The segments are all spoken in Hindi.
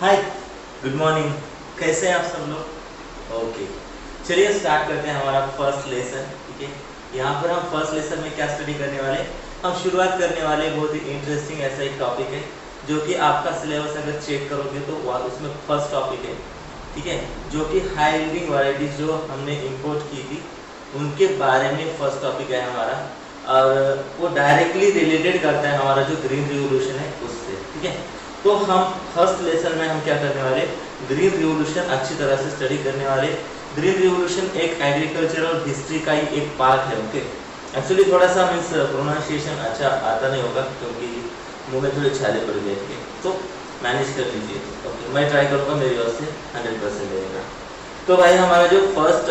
हाय, गुड मॉर्निंग। कैसे हैं आप सब लोग? ओके, चलिए स्टार्ट करते हैं हमारा फर्स्ट लेसन। ठीक है, यहाँ पर हम फर्स्ट लेसन में क्या स्टडी करने वाले, हम शुरुआत करने वाले बहुत ही इंटरेस्टिंग ऐसा एक टॉपिक है जो कि आपका सिलेबस अगर चेक करोगे तो उसमें फर्स्ट टॉपिक है। ठीक है, जो कि हाई यील्डिंग वैरायटीज जो हमने इंपोर्ट की थी उनके बारे में फर्स्ट टॉपिक है हमारा, और वो डायरेक्टली रिलेटेड करता है हमारा जो ग्रीन रिवोल्यूशन है उससे। ठीक है, तो हम फर्स्ट लेसन में हम क्या करने वाले, ग्रीन रिवोल्यूशन अच्छी तरह से स्टडी करने वाले। ग्रीन रिवोल्यूशन एक एग्रीकल्चरल हिस्ट्री का ही एक पार्ट है। ओके, एक्चुअली थोड़ा सा मीन्स प्रोनाउंसिएशन अच्छा आता नहीं होगा क्योंकि मुंह में थोड़े छाले पड़ गए थे, तो मैनेज कर लीजिए। ओके, मैं ट्राई करूँगा, मेरी ओर से 100% देगा। तो भाई हमारा जो फर्स्ट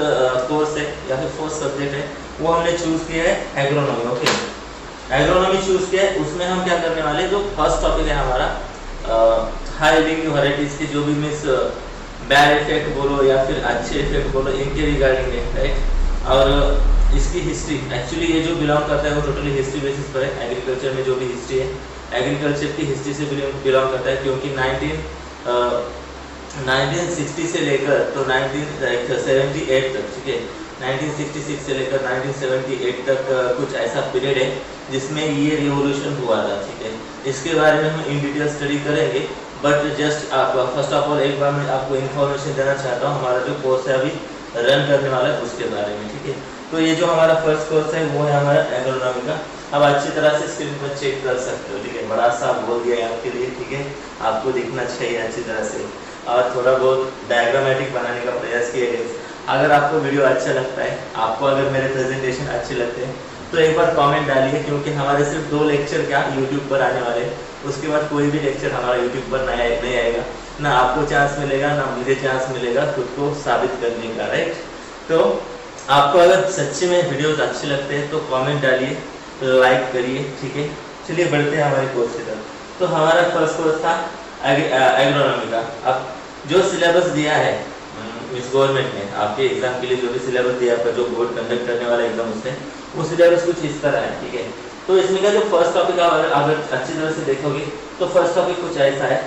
कोर्स है या फिर फर्स्ट सब्जेक्ट है वो हमने चूज़ किया है एग्रोनॉमी। ओके, एग्रोनॉमी चूज़ किया है, उसमें हम क्या करने वाले, जो फर्स्ट टॉपिक है हमारा हाई यील्डिंग वैरायटीज के जो भी मीन्स बैड इफेक्ट बोलो या फिर अच्छे इफेक्ट बोलो, इनके रिगार्डिंग है, राइट। और इसकी हिस्ट्री, एक्चुअली ये जो बिलोंग करता है वो टोटली हिस्ट्री बेसिस पर है। एग्रीकल्चर में जो भी हिस्ट्री है एग्रीकल्चर की हिस्ट्री से बिलोंग करता है, क्योंकि 1960 से लेकर तो 1978 तक, ठीक है, 1966 से लेकर 1978 तक कुछ ऐसा पीरियड है जिसमें ये रिवोल्यूशन हुआ था। ठीक है, इसके बारे में हम इन डिटेल स्टडी करेंगे, but just first of all एक बार मैं आपको इन्फॉर्मेशन देना चाहता हूँ हमारा जो कोर्स है अभी रन करने वाला है उसके बारे में। ठीक है, तो ये जो हमारा फर्स्ट कोर्स है वो है हमारा एग्रोनॉमी का। अब अच्छी तरह से स्क्रीन पर चेक कर सकते हो। ठीक है, बड़ा सा बोल दिया है आपके लिए। ठीक है, आपको दिखना चाहिए अच्छी तरह से, और थोड़ा बहुत डायग्रामेटिक बनाने का प्रयास किया है। अगर आपको वीडियो अच्छा लगता है, आपको अगर मेरे प्रेजेंटेशन अच्छे लगते हैं तो एक बार कमेंट डालिए, क्योंकि हमारे सिर्फ 2 लेक्चर क्या यूट्यूब पर आने वाले हैं। उसके बाद कोई भी लेक्चर हमारा यूट्यूब पर नहीं आएगा, ना आपको चांस मिलेगा ना मुझे चांस मिलेगा खुद को साबित करने का, राइट। तो आपको अगर सच्ची में वीडियोस अच्छे लगते हैं तो कमेंट डालिए, लाइक करिए। ठीक है, चलिए बढ़ते हैं हमारे कोर्स की तरफ। तो हमारा फर्स्ट कोर्स था एग्रोनॉमी का। अब जो सिलेबस दिया है इस गवर्नमेंट ने आपके एग्जाम के लिए, जो भी सिलेबस दिया आपका जो बोर्ड कंडक्ट करने वाला एग्जाम उससे, वो सिलेबस कुछ इस तरह है। ठीक है, तो इसमें का जो फर्स्ट टॉपिक अगर अच्छी तरह से देखोगे तो फर्स्ट टॉपिक कुछ ऐसा है,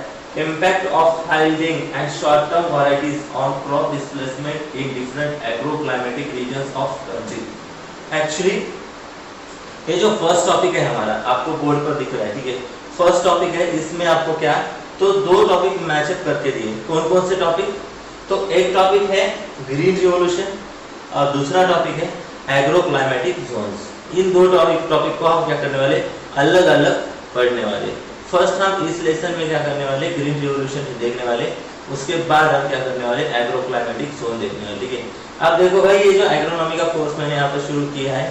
impact of high yielding and short term varieties on crop displacement in different agroclimatic regions of country. Actually ये जो फर्स्ट टॉपिक है हमारा आपको बोर्ड पर दिख रहा है। ठीक है, फर्स्ट टॉपिक है, इसमें आपको क्या तो 2 टॉपिक मैचअप करके दिए। कौन कौन से टॉपिक, तो एक टॉपिक है ग्रीन रिवोल्यूशन और दूसरा टॉपिक है एग्रो क्लाइमेटिक जोन्स। इन 2 टॉपिक को हम क्या करने वाले, अलग अलग पढ़ने वाले। फर्स्ट हम इस लेसन में क्या करने वाले, ग्रीन रिवोल्यूशन देखने वाले, उसके बाद हम क्या करने वाले, एग्रो क्लाइमेटिक जोन देखने वाले। ठीक है, अब देखो भाई ये जो एग्रोनॉमी का कोर्स मैंने यहाँ पर शुरू किया है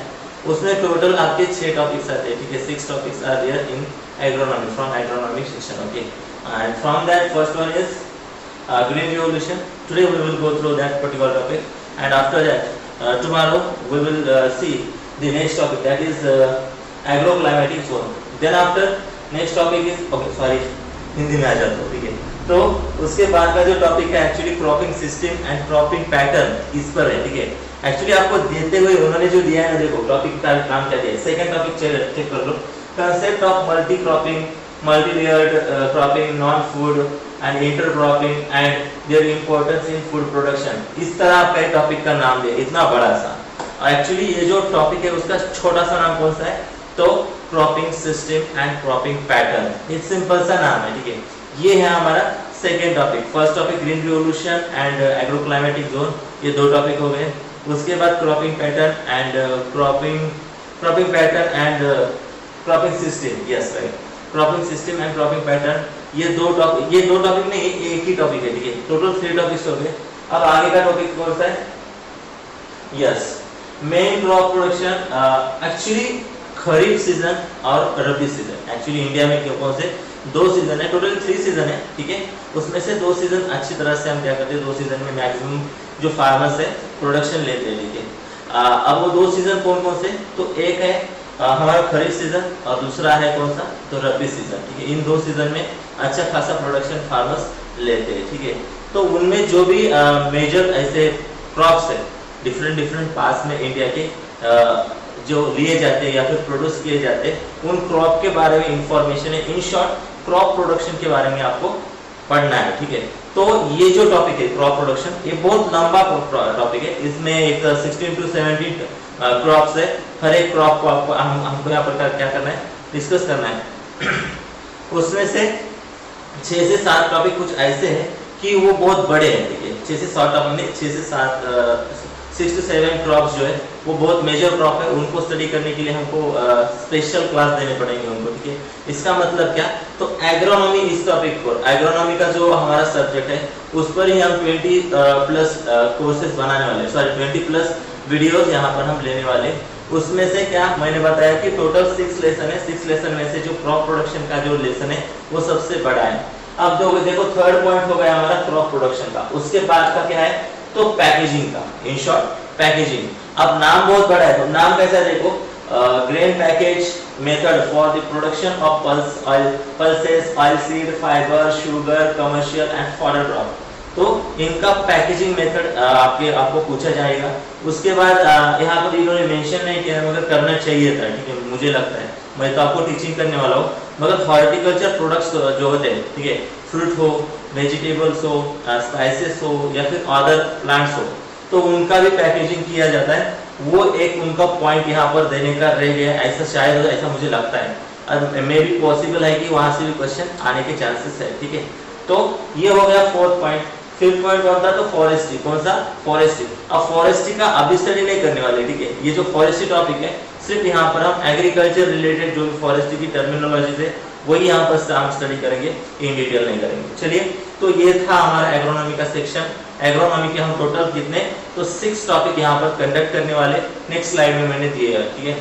उसमें टोटल आपके 6 टॉपिक्स आते हैं। ठीक है, 6 topics are there in agronomy from agronomic section. Okay, and from that first one is green revolution. Today we will go through that particular topic, and after that tomorrow we will see the next topic, that is agroclimatic zone. Then after next topic is Hindi में आ जाता हूँ। ठीक है, तो उसके बाद का जो टॉपिक है actually cropping system and cropping pattern, इस पर है। ठीक है, एक्चुअली आपको देते हुए उन्होंने जो दिया है ना, देखो टॉपिक का नाम क्या दिया है, सेकंड टॉपिक चेक कर लो, concept of multi cropping, multi layered cropping, non food and intercropping and their importance in food production. इस तरह आपका एक टॉपिक का नाम दिया, इतना बड़ा सा। एक्चुअली ये जो टॉपिक है उसका छोटा सा नाम कौन सा है, तो cropping system and cropping pattern, ये सिंपल सा नाम है। ठीक है, ये है हमारा second topic. First topic green revolution and agroclimatic zone, ये 2 टॉपिक हो गए। उसके बाद cropping pattern and cropping pattern and cropping system, yes right, cropping system and cropping pattern, ये 2 टॉपिक नहीं, एक ही टॉपिक है। ठीक है, टोटल 3 टॉपिक्स हो गए। अब आगे का टॉपिक कौन सा है, yes, main crop production. Actually kharif season और रबी सीजन, एक्चुअली इंडिया में क्यों कौन से 2 सीजन है, टोटल 3 सीजन है। ठीक है, उसमें से 2 सीजन अच्छी तरह से हम क्या करते हैं, 2 सीजन में मैक्सिमम जो फार्मर्स है प्रोडक्शन लेते हैं। ठीक है, अब वो 2 सीजन कौन कौन से, तो एक है हमारा खरीफ सीजन और दूसरा है कौन सा, तो रबी सीजन। ठीक है, इन 2 सीजन में अच्छा खासा प्रोडक्शन फार्मर्स लेते हैं। ठीक है, तो उनमें जो भी मेजर ऐसे क्रॉप्स है डिफरेंट पार्ट्स में इंडिया के जो लिए जाते हैं या फिर प्रोड्यूस किए जाते हैं, उन क्रॉप के बारे में इंफॉर्मेशन है। इन शॉर्ट क्रॉप प्रोडक्शन के बारे में आपको पढ़ना है, ठीक है। तो ये जो टॉपिक है क्रॉप प्रोडक्शन, ये बहुत लंबा टॉपिक है। इसमें एक 16 to 17 क्रॉप्स है। हर एक क्रॉप को आपको हमको यहाँ पर क्या करना है, डिस्कस करना है। उसमें से 6 से 7 टॉपिक कुछ ऐसे हैं कि वो बहुत बड़े हैं, ठीक है। 6 से 7 टॉपिक में 6 से 7 6 to 7 क्रॉप्स जो है वो बहुत मेजर क्रॉप है। उनको स्टडी करने के लिए हमको स्पेशल क्लास देने पड़ेंगे उनको, ठीक है। इसका मतलब क्या, तो एग्रोनॉमी इस टॉपिक पर, एग्रोनॉमी का जो हमारा सब्जेक्ट है उस पर ही हम 20 प्लस कोर्सेज बनाने वाले, सॉरी 20 प्लस वीडियोस यहाँ पर हम लेने वाले। उसमें से क्या मैंने बताया कि टोटल 6 लेसन है। 6 लेसन में से जो क्रॉप प्रोडक्शन का जो लेसन है वो सबसे बड़ा है। अब जो देखो थर्ड पॉइंट हो गया हमारा क्रॉप प्रोडक्शन का। उसके बाद का क्या है, तो पैकेजिंग का, इन शॉर्ट पैकेजिंग। अब नाम बहुत बड़ा है, तो नाम कैसा है देखो, grain package method for the production of pulses, oil seed, fibre, sugar, commercial and fodder crop. तो इनका पैकेजिंग मेथड आपको पूछा जाएगा। उसके बाद यहाँ पर इन्होंने मेंशन नहीं किया मगर करना चाहिए था, ठीक है। मुझे लगता है मैं तो आपको टीचिंग करने वाला हूँ, मगर हॉर्टिकल्चर प्रोडक्ट्स जो होते हैं, ठीक है, फ्रूट हो, वेजिटेबल्स हो, स्पाइसेस हो या फिर अदर प्लांट्स हो, तो उनका भी पैकेजिंग किया जाता है। वो एक उनका पॉइंट यहाँ पर देने का रह गया, ऐसा शायद ऐसा मुझे लगता है, और मे भी पॉसिबल है कि वहां से भी क्वेश्चन आने के चांसेस है, ठीक है। तो ये हो गया 4th पॉइंट। 5th पॉइंट कौन था, तो फॉरेस्ट्री। कौन सा, फॉरेस्ट्री। अब फॉरेस्ट्री का अभी स्टडी नहीं करने वाले, ठीक है। ये जो फॉरेस्ट्री टॉपिक है सिर्फ यहाँ पर हम एग्रीकल्चर रिलेटेड जो फॉरेस्ट्री की टर्मिनोलॉजी थे वही यहाँ पर हम स्टडी करेंगे, इन डिटेल नहीं करेंगे। चलिए, तो ये था हमारा एग्रोनॉमी का सेक्शन। एग्रोनॉमी के हम टोटल कितने, तो 6 टॉपिक यहाँ पर कंडक्ट करने वाले। नेक्स्ट स्लाइड में मैंने दिए हैं, ठीक है।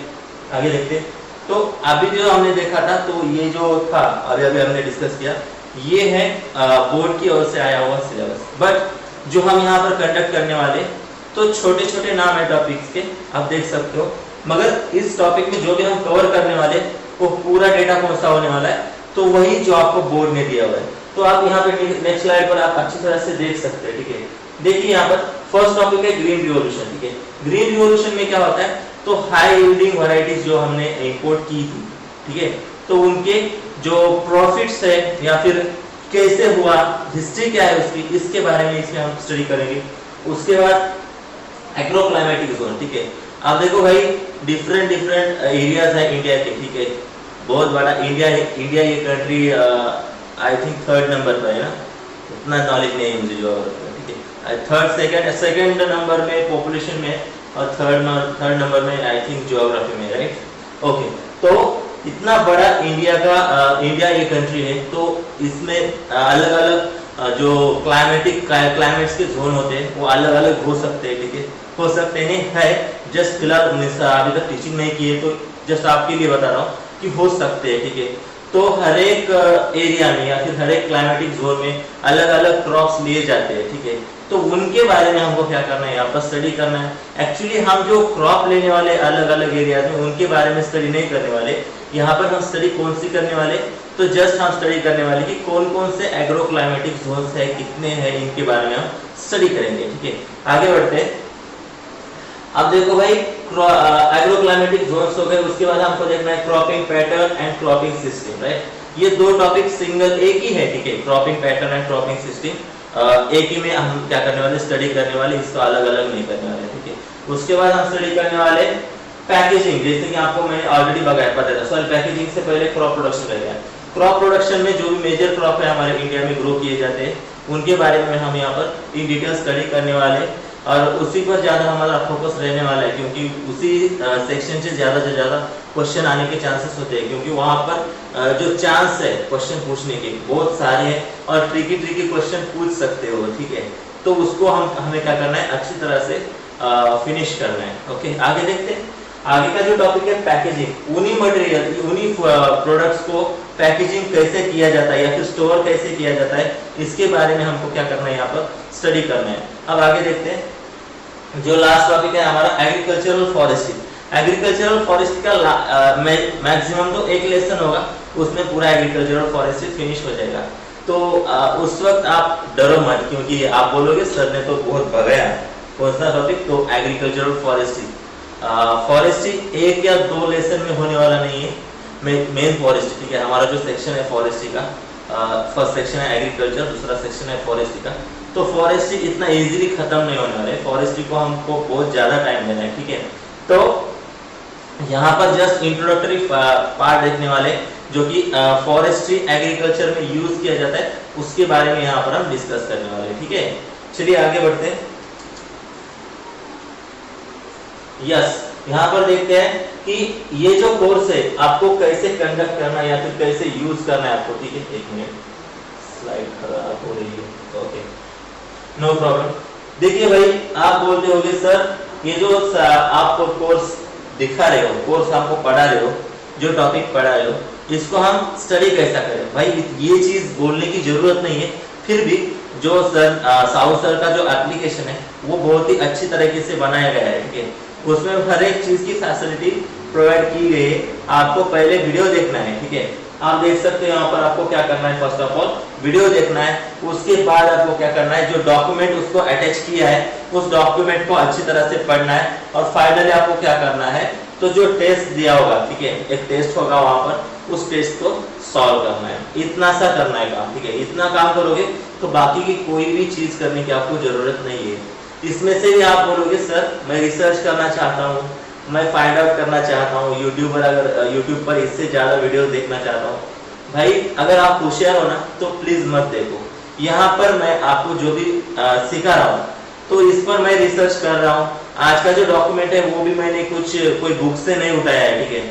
आगे देखते हैं। तो अभी जो हमने देखा था, तो ये जो था अभी हमने डिस्कस किया, ये है बोर्ड की ओर से आया हुआ सिलेबस। बट जो हम यहाँ पर कंडक्ट करने वाले, तो छोटे छोटे नाम है टॉपिक्स के, आप देख सकते हो। मगर इस टॉपिक में जो भी हम कवर करने वाले, वो पूरा डेटा कौन सा होने वाला है, तो वही जो आपको बोर्ड ने दिया हुआ है। तो आप यहाँ पे नेक्स्ट स्लाइड पर आप अच्छी तरह से देख सकते हैं, ठीक है। देखिए यहाँ पर फर्स्ट टॉपिक है ग्रीन रिवॉल्यूशन, ठीक है। ग्रीन रिवॉल्यूशन में क्या होता है, तो हाई यील्डिंग वैरायटीज जो हमने इंपोर्ट की थी, ठीक है, तो उनके जो प्रॉफिट्स है या फिर कैसे हुआ, हिस्ट्री क्या है उसकी, इसके बारे में इसमें हम स्टडी करेंगे। उसके बाद एग्रोक्लाइमेटिक जोन, ठीक है। आप देखो भाई, डिफरेंट एरियाज है इंडिया के, ठीक है। बहुत बड़ा इंडिया है। इंडिया ये country I think 3rd number पर है ना, उतना नॉलेज नहीं है मुझे जो, ठीक है। सेकंड नंबर में पॉपुलेशन में, और थर्ड नंबर में आई थिंक ज्योग्राफी में, राइट। ओके, तो इतना बड़ा इंडिया ये कंट्री है, तो इसमें अलग अलग जो क्लाइमेट्स के जोन होते हैं वो अलग अलग हो सकते हैं, ठीक है। हो सकते नहीं है, जस्ट फिलहाल अभी तक टीचिंग नहीं की है, तो जस्ट आपके लिए बता रहा हूँ कि हो सकते हैं, ठीक है। तो हर एक एरिया में या फिर हर एक क्लाइमेटिक जोन में अलग अलग क्रॉप्स लिए जाते हैं, ठीक है। तो उनके बारे में हमको क्या करना है, यहाँ पर स्टडी करना है। एक्चुअली हम जो क्रॉप लेने वाले अलग अलग एरियाज में, उनके बारे में स्टडी नहीं करने वाले। यहाँ पर हम स्टडी कौन सी करने वाले, तो जस्ट हम स्टडी करने वाले कि कौन कौन से एग्रो क्लाइमेटिक जोन्स है, कितने हैं, इनके बारे में हम स्टडी करेंगे, ठीक है। आगे बढ़ते हैं। अब देखो भाई, एग्रो क्लाइमेटिक जोन्स हो गए। उसके बाद हमको देखना है cropping pattern and cropping system, right. ये दो टॉपिक सिंगल एक ही है, ठीक है। Cropping pattern and cropping system एक ही में हम क्या करने वाले, स्टडी करने वाले, इसको अलग अलग नहीं करने वाले, ठीक है। उसके बाद हम स्टडी करने वाले पैकेजिंग, जैसे कि आपको मैंने ऑलरेडी बताया था। सॉरी, पैकेजिंग से पहले क्रॉप प्रोडक्शन रहेगा। क्रॉप प्रोडक्शन में जो भी मेजर क्रॉप है हमारे इंडिया में ग्रो किए जाते हैं, उनके बारे में हम यहाँ पर इन डिटेल स्टडी करने वाले, और उसी पर ज्यादा हमारा फोकस रहने वाला है, क्योंकि उसी सेक्शन से ज्यादा क्वेश्चन आने के चांसेस होते हैं, क्योंकि वहां पर जो चांस है क्वेश्चन पूछने के बहुत सारे हैं, और ट्रिकी क्वेश्चन पूछ सकते हो, ठीक है। तो उसको हमें क्या करना है, अच्छी तरह से फिनिश करना है। ओके, आगे देखते हैं। आगे का जो टॉपिक है पैकेजिंग, उन्हीं मटेरियल, उन्हीं प्रोडक्ट्स को पैकेजिंग कैसे किया जाता है या फिर स्टोर कैसे किया जाता है, इसके बारे में हमको क्या करना है, यहाँ पर स्टडी करना है। अब आगे देखते हैं। जो लास्ट टॉपिक है हमारा एग्रीकल्चरल फॉरेस्ट्री। एग्रीकल्चरल फॉरेस्ट्री का मैक्सिमम तो एक लेसन होगा, उसमें पूरा एग्रीकल्चरल फॉरेस्ट्री फिनिश हो जाएगा। तो उस वक्त आप डरो मत, क्योंकि आप बोलोगे सर ने तो बहुत भगाया, कौन सा टॉपिक, तो एग्रीकल्चरल फॉरेस्ट्री। फॉरेस्ट्री एक या दो लेसन में होने वाला नहीं है, मेन फॉरेस्ट्री, ठीक है। हमारा जो सेक्शन है फॉरेस्ट्री का, फर्स्ट सेक्शन है एग्रीकल्चर, दूसरा सेक्शन है फॉरेस्ट्री का। तो फॉरेस्ट्री इतना इजीली खत्म नहीं होने वाला है, फॉरेस्ट्री को हमको बहुत ज्यादा टाइम देना है, ठीक है। तो यहाँ पर जस्ट इंट्रोडक्टरी पार्ट देखने वाले जो कि फॉरेस्ट्री एग्रीकल्चर में यूज किया जाता है उसके बारे में यहाँ पर हम डिस्कस करने वाले हैं, ठीक है। चलिए आगे बढ़ते हैं। यस, यहाँ पर देखते हैं कि ये जो कोर्स है आपको कैसे कंडक्ट करना है या फिर कैसे यूज करना है आपको, ठीक है। एक मिनट, स्लाइड खराब हो रही है, ओके, नो प्रॉब्लम। देखिए भाई, आप बोलते होगे सर ये जो आपको कोर्स दिखा रहे हो, कोर्स आपको पढ़ा रहे हो, जो टॉपिक पढ़ा रहे हो, इसको हम स्टडी कैसा करें। भाई ये चीज बोलने की जरूरत नहीं है, फिर भी जो सर साउथ सर का जो एप्लीकेशन है वो बहुत ही अच्छी तरीके से बनाया गया है, ठीक है। उसमें हर एक चीज की फैसिलिटी प्रोवाइड की गई है। आपको पहले वीडियो देखना है, ठीक है। आप देख सकते हो यहाँ पर आपको क्या करना है, फर्स्ट ऑफ ऑल वीडियो देखना है, उसके बाद आपको क्या करना है, जो डॉक्यूमेंट उसको अटैच किया है उस डॉक्यूमेंट को अच्छी तरह से पढ़ना है, और फाइनली आपको क्या करना है, तो जो टेस्ट दिया होगा, ठीक है, एक टेस्ट होगा वहां पर, उस टेस्ट को सॉल्व करना है। इतना सा करना है काम, ठीक है। इतना काम करोगे तो बाकी की कोई भी चीज करने की आपको जरूरत नहीं है। इसमें से भी आप बोलोगे सर मैं रिसर्च करना चाहता हूँ, मैं फाइंड आउट करना चाहता हूँ, यूट्यूब पर इससे ज्यादा वीडियो देखना चाहता हूँ। भाई अगर आप होशियार हो ना तो प्लीज मत देखो। यहाँ पर मैं आपको जो भी सिखा रहा हूँ तो इस पर मैं रिसर्च कर रहा हूँ। आज का जो डॉक्यूमेंट है वो भी मैंने कोई बुक से नहीं उठाया है, ठीक है।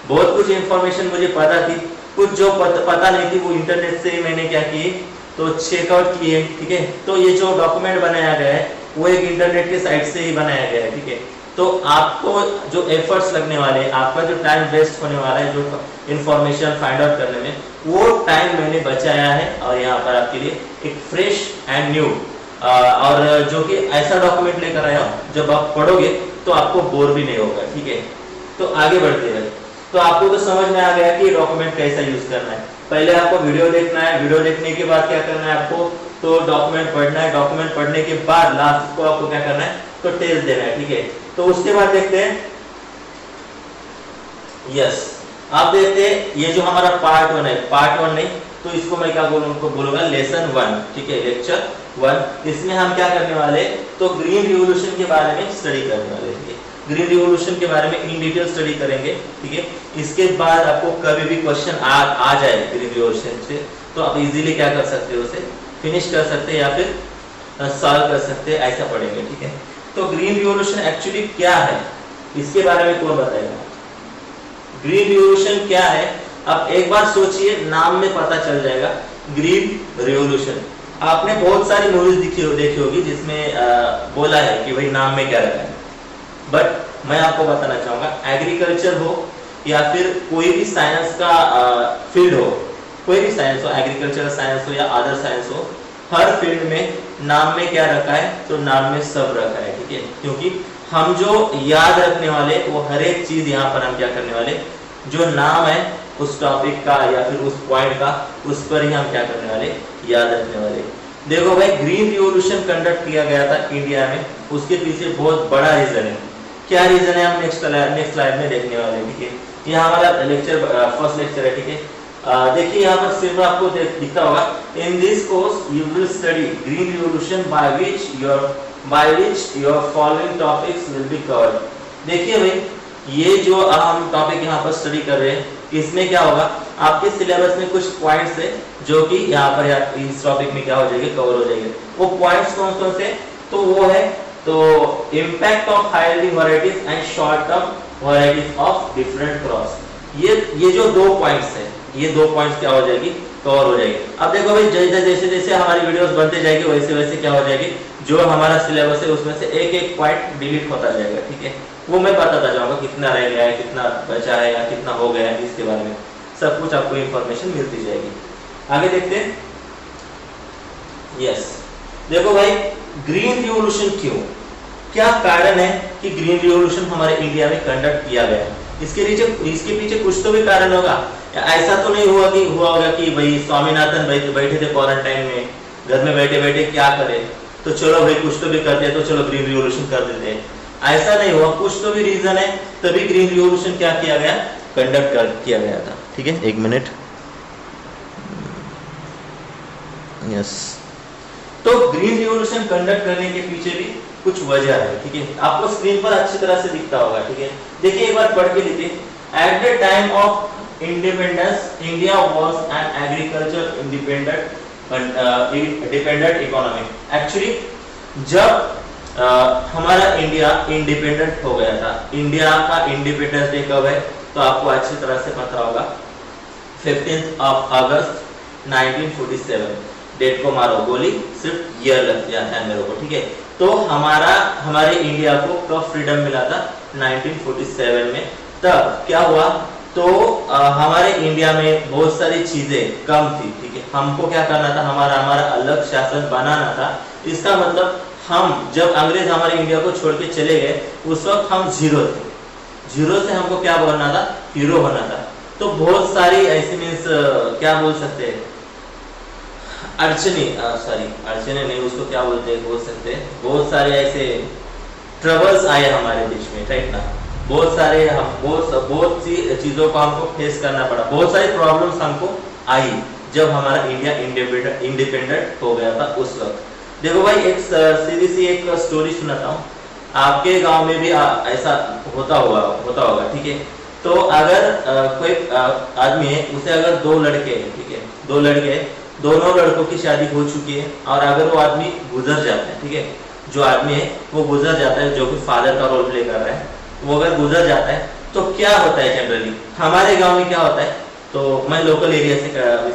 बहुत कुछ इन्फॉर्मेशन मुझे पता थी, कुछ जो पता नहीं थी वो इंटरनेट से मैंने क्या की तो चेकआउट किए, ठीक है। तो ये जो डॉक्यूमेंट बनाया गया है वो एक इंटरनेट के साइट से ही बनाया गया है, ठीक है। तो आपको जो एफर्ट्स लगने वाले हैं, आपका जो टाइम वेस्ट होने वाला है जो इन्फॉर्मेशन फाइंड आउट करने में, वो टाइम मैंने बचाया है और यहाँ पर आपके लिए एक फ्रेश एंड न्यू और जो कि ऐसा डॉक्यूमेंट लेकर आया हूं जब आप पढ़ोगे तो आपको बोर भी नहीं होगा, ठीक है। तो आगे बढ़ते हैं। तो आपको तो समझ में आ गया कि डॉक्यूमेंट कैसा यूज करना है। पहले आपको वीडियो देखना है, वीडियो देखने के बाद क्या करना है आपको, तो डॉक्यूमेंट पढ़ना है, डॉक्यूमेंट पढ़ने के बाद लास्ट को आपको क्या करना है, तो टेस्ट देना है, ठीक है। तो उसके बाद देखते हैं, यस, आप देखते हैं ये जो हमारा पार्ट 1 है, पार्ट 1 नहीं तो इसको मैं क्या बोलूंगा लेसन 1, ठीक है, लेक्चर 1। इसमें हम क्या करने वाले, तो ग्रीन रिवॉल्यूशन के बारे में स्टडी करने वाले हैं। ग्रीन रिवॉल्यूशन के बारे में इन डिटेल स्टडी करेंगे, ठीक है। इसके बाद आपको कभी भी क्वेश्चन आ जाए ग्रीन रिवॉल्यूशन से तो आप इजीली क्या कर सकते हो, उसे फिनिश कर सकते हैं या फिर सॉल्व कर सकते हैं, ऐसा पढ़ेंगे, ठीक है। तो ग्रीन रिवॉल्यूशन एक्चुअली क्या है इसके बारे में कौन बताएगा। ग्रीन रिवॉल्यूशन क्या है, आप एक बार सोचिए, नाम में पता चल जाएगा ग्रीन रिवॉल्यूशन। आपने बहुत सारी मूवीज देखी होगी जिसमें बोला है कि भाई नाम में क्या रखा है, बट मैं आपको बताना चाहूंगा एग्रीकल्चर हो या फिर कोई भी साइंस का फील्ड हो, कोई भी साइंस हो, एग्रीकल्चर साइंस हो या अदर साइंस हो, हर फील्ड में नाम में क्या रखा है, तो नाम में सब रखा है, ठीक है। क्योंकि हम जो याद रखने वाले वो हर एक चीज यहाँ पर हम क्या करने वाले, जो नाम है उस टॉपिक का या फिर उस पॉइंट का, उस पर ही हम क्या करने वाले, याद रखने वाले। देखो भाई, ग्रीन रिवॉल्यूशन कंडक्ट किया गया था इंडिया में, उसके पीछे बहुत बड़ा रीजन है। क्या रीजन है हम नेक्स्ट स्लाइड में देखने वाले हैं, ठीक है। ये हमारा लेक्चर फर्स्ट लेक्चर है, ठीक है। देखिए यहाँ पर सिर्फ आपको दिखता होगा, in this course you will study green revolution by which your following topics will be covered. देखिए भाई, ये जो हम टॉपिक यहाँ पर स्टडी कर रहे हैं इसमें क्या होगा, आपके सिलेबस में कुछ पॉइंट्स है जो कि यहाँ पर इस टॉपिक में क्या हो जाएंगे, कवर हो जाएंगे। वो पॉइंट्स कौन कौन से, तो वो है तो impact of high yielding varieties and short term varieties of different crops. ये जो 2 पॉइंट्स है, ये 2 पॉइंट्स क्या हो जाएगी, कवर हो जाएगी। अब देखो भाई, जैसे जैसे हमारी वीडियोस बनते जाएगी वैसे वैसे क्या हो जाएगी, जो हमारा सिलेबस है उसमें से एक पॉइंट डिलीट होता जाएगा, ठीक है। वो मैं बताता जाऊंगा कितना रह गया है, कितना बचा है या कितना हो गया है, इसके बारे में सब कुछ आपको इंफॉर्मेशन मिलती जाएगी। आगे देखते हैं। यस, देखो भाई, ग्रीन रिवॉल्यूशन क्यों, क्या कारण है कि ग्रीन रिवॉल्यूशन हमारे इंडिया में कंडक्ट किया गया। इसके पीछे कुछ तो भी कारण होगा। ऐसा तो नहीं हुआ कि भाई स्वामीनाथन बैठे थे क्वारंटाइन में, घर में बैठे बैठे क्या करे, तो चलो भाई कुछ तो भी करते हैं, तो चलो ग्रीन रिवॉल्यूशन कर देते हैं। ऐसा नहीं हुआ, कुछ तो भी रीजन है, तभी ग्रीन रिवॉल्यूशन क्या किया गया, कंडक्ट किया गया था, ठीक है। 1 मिनट, यस। तो ग्रीन रिवॉल्यूशन कंडक्ट करने के पीछे भी कुछ वजह है, ठीक है। आपको स्क्रीन पर अच्छी तरह से दिखता होगा, ठीक है। देखिए एक बार पढ़ के देखिए। At the time of independence India was an agriculture dependent economy. Actually जब हमारा इंडिया इंडिपेंडेंट हो गया था, इंडिया का इंडिपेंडेंस डे कब है तो आपको अच्छी तरह से पता होगा 15 अगस्त 1947। डेट को मारो गोली, सिर्फ ईयर लग जाता है मेरे को, ठीक है। तो हमारे इंडिया को कब फ्रीडम मिला था 1947 में। तब क्या हुआ तो हमारे इंडिया में बहुत सारी चीजें कम थी, ठीक है। हमको क्या करना था, हमारा अलग शासन बनाना था। इसका मतलब हम जब अंग्रेज हमारे इंडिया को छोड़ के चले गए उस वक्त हम जीरो थे। जीरो से हमको क्या बनना था, हीरो होना था। तो बहुत सारी ऐसी मीन्स क्या बोल सकते हैं, अड़चने नहीं, उसको क्या बोलते हैं, बोल सकते हैं बहुत सारे ऐसे ट्रबल्स आए हमारे देश में, राइट ना। बहुत सारे बहुत सी चीजों को हमको फेस करना पड़ा, बहुत सारी प्रॉब्लम्स हमको आई जब हमारा इंडिया इंडिपेंडेंट हो गया था उस वक्त। देखो भाई एक सीधी सी एक स्टोरी सुनाता हूँ। आपके गांव में भी ऐसा होता होगा, ठीक है। तो अगर कोई आदमी है, उसे अगर दो लड़के हैं, ठीक है, दो लड़के, दोनों लड़कों की शादी हो चुकी है और अगर वो आदमी गुजर जाता है, ठीक है, जो आदमी है वो गुजर जाता है, जो कि फादर का रोल प्ले कर रहा है, वो अगर गुजर जाता है तो क्या होता है जनरली हमारे गांव में क्या होता है। तो मैं लोकल एरिया से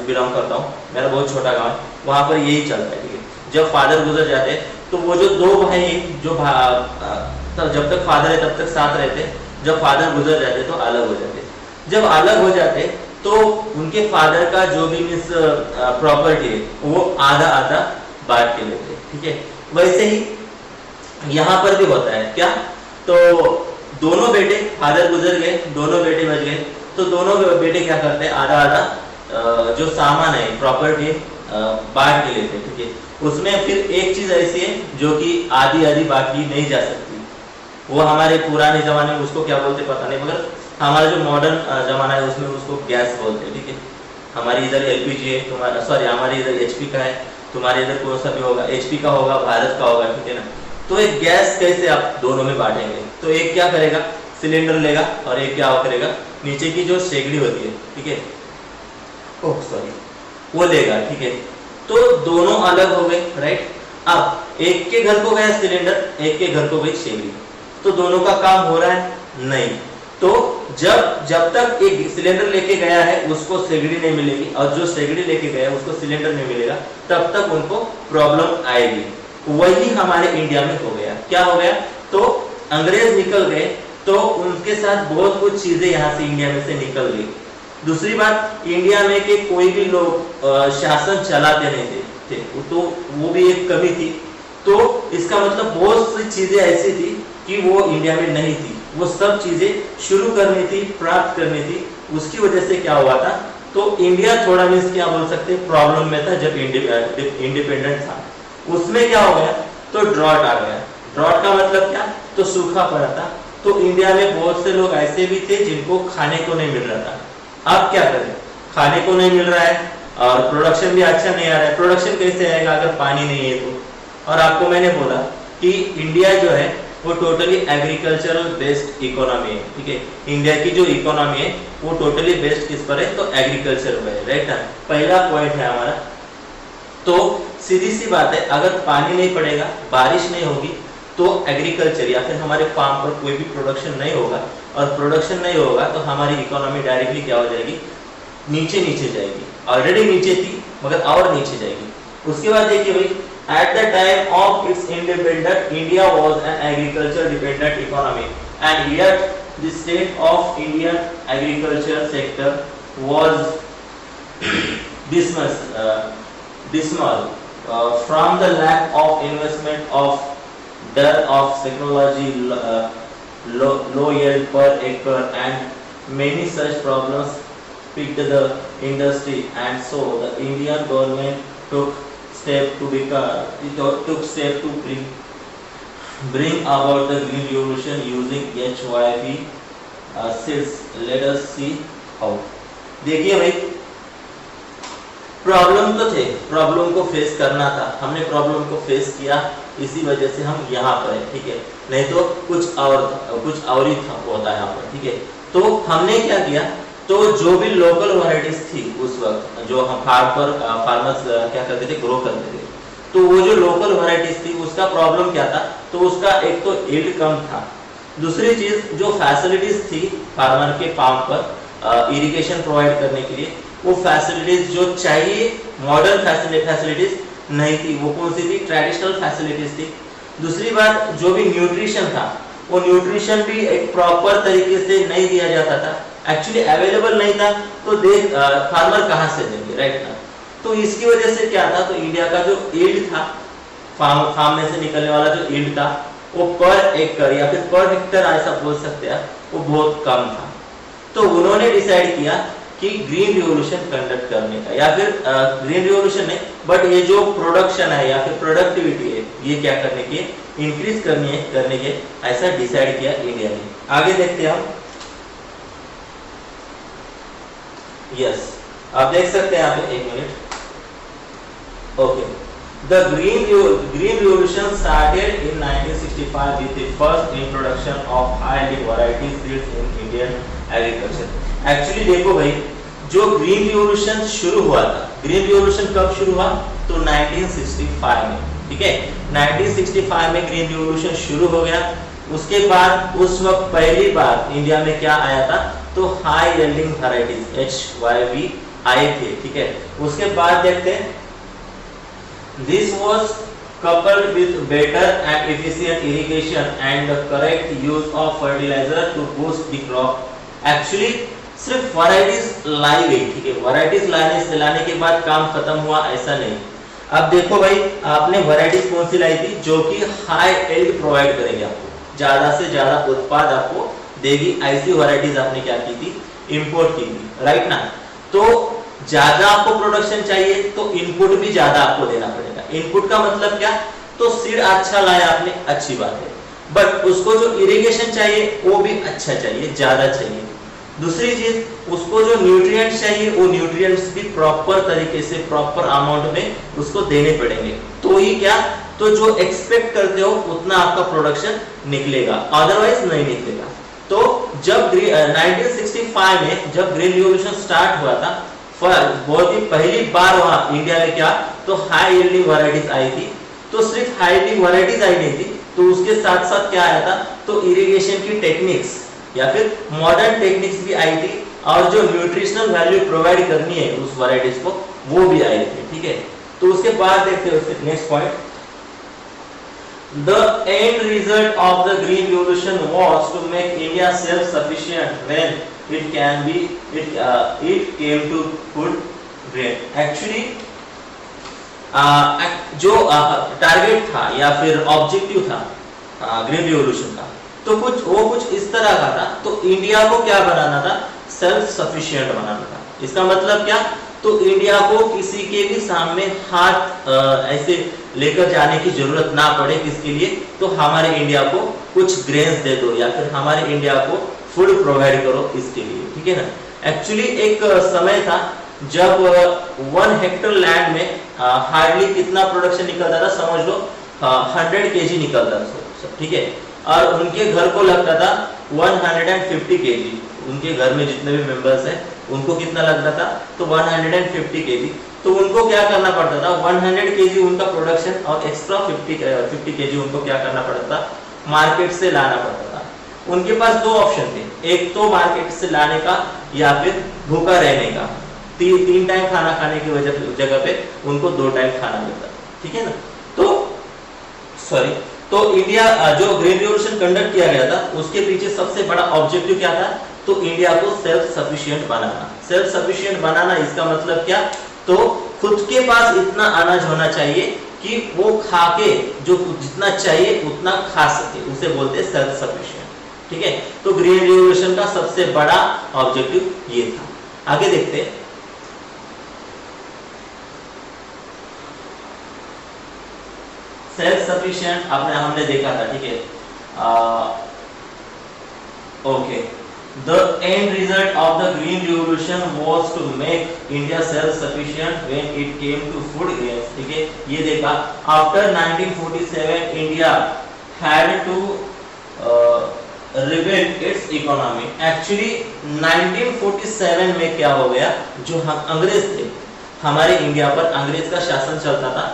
बिलोंग करता हूँ, मेरा बहुत छोटा गाँव है, वहाँ पर यही चलता है, ठीक है। जब फादर गुजर जाते हैं तो वो जो दो भाई जो जब तक फादर है तब तक साथ रहते, जब फादर गुजर जाते तो अलग हो जाते। जब अलग हो जाते तो उनके फादर का जो भी मीन्स प्रॉपर्टी है वो आधा आधा बांट के लेते, ठीक है। वैसे ही यहाँ पर भी होता है क्या, तो दोनों बेटे, फादर गुजर गए, दोनों बेटे बच गए, तो दोनों बेटे क्या करते हैं, आधा आधा जो सामान है, प्रॉपर्टी बांट के लेते, ठीक है। उसमें फिर एक चीज ऐसी है जो कि आधी आधी बांटी नहीं जा सकती, वो हमारे पुराने जमाने में उसको क्या बोलते पता नहीं, मगर हमारा जो मॉडर्न जमाना है उसमें उसको गैस बोलते हैं, ठीक है। हमारी इधर एलपीजी है, तुम्हारा हमारे इधर एचपी का है, तुम्हारे इधर कौन सा भी होगा, एचपी का होगा, भारत का होगा, ठीक है ना। तो एक गैस कैसे आप दोनों में बांटेंगे, तो एक क्या करेगा, सिलेंडर लेगा और एक क्या करेगा, नीचे की जो शेगड़ी होती है, ठीक है, वो लेगा, ठीक है। तो दोनों अलग हो गए, राइट। अब एक के घर को गया सिलेंडर, एक के घर को गई शेगड़ी, तो दोनों का काम हो रहा है नहीं। तो जब तक एक सिलेंडर लेके गया है उसको शेगड़ी नहीं मिलेगी और जो शेगड़ी लेके गया है उसको सिलेंडर नहीं मिलेगा, तब तक उनको प्रॉब्लम आएगी। वही हमारे इंडिया में हो गया। क्या हो गया, तो अंग्रेज निकल गए तो उनके साथ बहुत कुछ चीजें यहाँ से इंडिया में से निकल गई। दूसरी बात, इंडिया में के कोई भी लोग शासन चलाते नहीं थे, तो वो भी एक कमी थी। तो इसका मतलब बहुत सी चीजें ऐसी थी कि वो इंडिया में नहीं थी, वो सब चीजें शुरू करनी थी, प्राप्त करनी थी। उसकी वजह से क्या हुआ था, तो इंडिया थोड़ा मीन्स क्या बोल सकते हैं प्रॉब्लम में था जब इंडिपेंडेंट था। उसमें क्या हो गया, तो ड्रॉट आ गया। ड्रॉट का मतलब क्या, तो सूखा पड़ा था। तो इंडिया में बहुत से लोग ऐसे भी थे जिनको खाने को नहीं मिल रहा था। अब क्या करें, खाने को नहीं मिल रहा है और प्रोडक्शन भी अच्छा नहीं आ रहा है। प्रोडक्शन कैसे आएगा अगर पानी नहीं है तो। और आपको मैंने बोला कि इंडिया जो है वो टोटली एग्रीकल्चरल बेस्ड इकोनॉमी है, ठीक है। इंडिया की जो इकोनॉमी है वो टोटली बेस्ड किस पर है, तो एग्रीकल्चर पर है, राइट। पहला पॉइंट है हमारा। तो सीधी सी बात है, अगर पानी नहीं पड़ेगा, बारिश नहीं होगी, तो एग्रीकल्चर या फिर हमारे फार्म पर कोई भी प्रोडक्शन नहीं होगा, और प्रोडक्शन नहीं होगा तो हमारी इकोनॉमी डायरेक्टली क्या हो जाएगी, नीचे जाएगी। ऑलरेडी नीचे थी मगर और नीचे जाएगी। उसके बाद देखिए भाई, at the time of its independence, India was an agriculture dependent economy, and yet the state of Indian agriculture sector was dismal from the lack of investment, of dearth of technology, low yield per acre, and many such problems picked the industry, and so the Indian government took step to bring about the green revolution using HYP seeds. Let us see how. देखिए भाई, प्रॉब्लम तो थे, प्रॉब्लम को फेस करना था, हमने प्रॉब्लम को फेस किया, इसी वजह से हम यहाँ पर है, ठीक है, नहीं तो कुछ और ही था होता है यहाँ पर, ठीक है। तो हमने क्या किया, तो जो भी लोकल वैरायटीज थी उस वक्त, जो हम फार्मर्स क्या करते थे, ग्रो करते थे, तो वो जो लोकल वैरायटीज थी उसका प्रॉब्लम क्या था, तो उसका एक तो यील्ड कम था, दूसरी चीज जो फैसिलिटीज थी फार्मर के फार्म पर इरिगेशन प्रोवाइड करने के लिए, वो फैसिलिटीज जो चाहिए मॉडर्न फैसिलिटीज नहीं थी, वो कौन सी थी, ट्रेडिशनल फैसिलिटीज थी। दूसरी बात, जो भी न्यूट्रिशन था, वो न्यूट्रिशन भी एक प्रॉपर तरीके से नहीं दिया जाता था, एक्चुअली अवेलेबल नहीं था, तो फार्मर कहाँ से देंगे, राइट ना। तो इसकी वजह से क्या था, तो इंडिया का जो यील्ड था, फार्म में से निकलने वाला जो यील्ड था, वो पर एकड़ या फिर पर हेक्टर ऐसा बोल सकते हैं, वो बहुत कम था। तो उन्होंने डिसाइड किया कि ग्रीन रिवॉल्यूशन कंडक्ट करने का, या फिर ग्रीन रिवॉल्यूशन नहीं, बट ये जो प्रोडक्शन है या फिर प्रोडक्टिविटी है, ये क्या करने की, इंक्रीज करने के ऐसा डिसाइड किया इंडिया ने। आगे देखते हैं हम। यस, आप देख सकते हैं यहाँ पे, एक minute. Okay, the green revolution started in 1965 with the first introduction of highly variety seeds in Indian agriculture। Actually देखो भाई, जो ग्रीन रिवॉल्यूशन शुरू हुआ था, ग्रीन रिवॉल्यूशन कब शुरू हुआ, तो 1965 में, ठीक है, 1965 में ग्रीन रिवॉल्यूशन शुरू हो गया। उसके बाद उस वक्त पहली बार इंडिया में क्या आया था, तो हाई यील्डिंग वैरायटीज HYV आए थे, ठीक है। उसके बाद देखते हैं, this was coupled with better and efficient irrigation and the correct use of fertilizer to boost the crop। Actually सिर्फ वैरायटीज लाई गई, ठीक है, वैरायटीज लाने के बाद काम खत्म हुआ ऐसा नहीं। अब देखो भाई, आपने वैरायटीज कौन सी लाई थी, जो कि हाई यील्ड प्रोवाइड करेगी, आपको ज्यादा से ज्यादा उत्पाद आपको देगी, ऐसी वैरायटीज आपने क्या की थी, इंपोर्ट की थी, राइट ना। तो ज्यादा आपको प्रोडक्शन चाहिए तो इनपुट भी ज्यादा आपको देना पड़ेगा। इनपुट का मतलब क्या, तो सीड अच्छा लाया आपने, अच्छी बात है, बट उसको जो इरिगेशन चाहिए वो भी अच्छा चाहिए, ज्यादा चाहिए। दूसरी चीज, उसको जो न्यूट्रिएंट्स चाहिए, वो न्यूट्रिएंट्स भी प्रॉपर तरीके से, प्रॉपर अमाउंट में उसको देने पड़ेंगे, तो ही क्या, तो जो एक्सपेक्ट करते हो उतना आपका प्रोडक्शन निकलेगा, अदरवाइज नहीं निकलेगा। तो जब 1965 में जब ग्रीन रिवॉल्यूशन स्टार्ट हुआ था, बहुत ही पहली बार वहां इंडिया में क्या, तो हाई यील्डिंग वैरायटीज आई थी। तो सिर्फ हाई यील्डिंग वैरायटीज आई नहीं थी, तो उसके साथ साथ क्या आया था, तो इरिगेशन की टेक्निक्स या फिर मॉडर्न टेक्निक्स भी आई थी, और जो न्यूट्रिशनल वैल्यू प्रोवाइड करनी है उस वैरायटीज को, वो भी आई थी, ठीक है। तो उसके बाद देखते हैं next point, the end result of the green revolution was to make India self sufficient when it came to food grain। Actually जो टारगेट था या फिर ऑब्जेक्टिव था ग्रीन रिवॉल्यूशन का, तो कुछ इस तरह का था, तो इंडिया को क्या बनाना था, सेल्फ सफिशिएंट बनाना था। इसका मतलब क्या, तो इंडिया को किसी के भी सामने हाथ ऐसे लेकर जाने की जरूरत ना पड़े, किसके लिए, तो हमारे इंडिया को कुछ ग्रेन्स दे दो या फिर हमारे इंडिया को फूड प्रोवाइड करो, इसके लिए, ठीक है ना। एक्चुअली एक समय था जब 1 हेक्टर लैंड में हार्डली कितना प्रोडक्शन निकलता था, समझ लो 100 kg निकलता था, ठीक है, और उनके घर को लगता था 150 kg, उनके घर में जितने भी मेंबर्स हैं उनको कितना लगता था, तो 150 kg। तो उनको क्या करना पड़ता था, 100 kg उनका प्रोडक्शन और एक्स्ट्रा 50 kg उनको क्या करना पड़ता था, मार्केट से लाना पड़ता था। उनके पास दो ऑप्शन थे, एक तो मार्केट से लाने का या फिर भूखा रहने का। तीन टाइम खाना खाने की जगह पे उनको 2 टाइम खाना मिलता, ठीक है ना। तो इंडिया जो ग्रीन रिवॉल्यूशन कंडक्ट किया गया था, उसके पीछे सबसे बड़ा ऑब्जेक्टिव क्या था, तो इंडिया को सेल्फ सफिशिएंट बनाना। सेल्फ सफिशिएंट बनाना इसका मतलब क्या, तो खुद के पास इतना अनाज होना चाहिए कि वो खा के जो जितना चाहिए उतना खा सके, उसे बोलते हैं सेल्फ सफिशिएंट, ठीक है। तो ग्रीन रिवॉल्यूशन का सबसे बड़ा ऑब्जेक्टिव ये था। आगे देखते हैं, सेल्फ सफिशिएंट हमने देखा था, ठीक है। Okay, The end result of the Green Revolution was to make India self-sufficient when it came to food grains. ठीक है, ये देखा after 1947 India had to rebuild its economy. Actually 1947 में क्या हो गया, जो हम अंग्रेज थे, हमारे इंडिया पर अंग्रेज का शासन चलता था,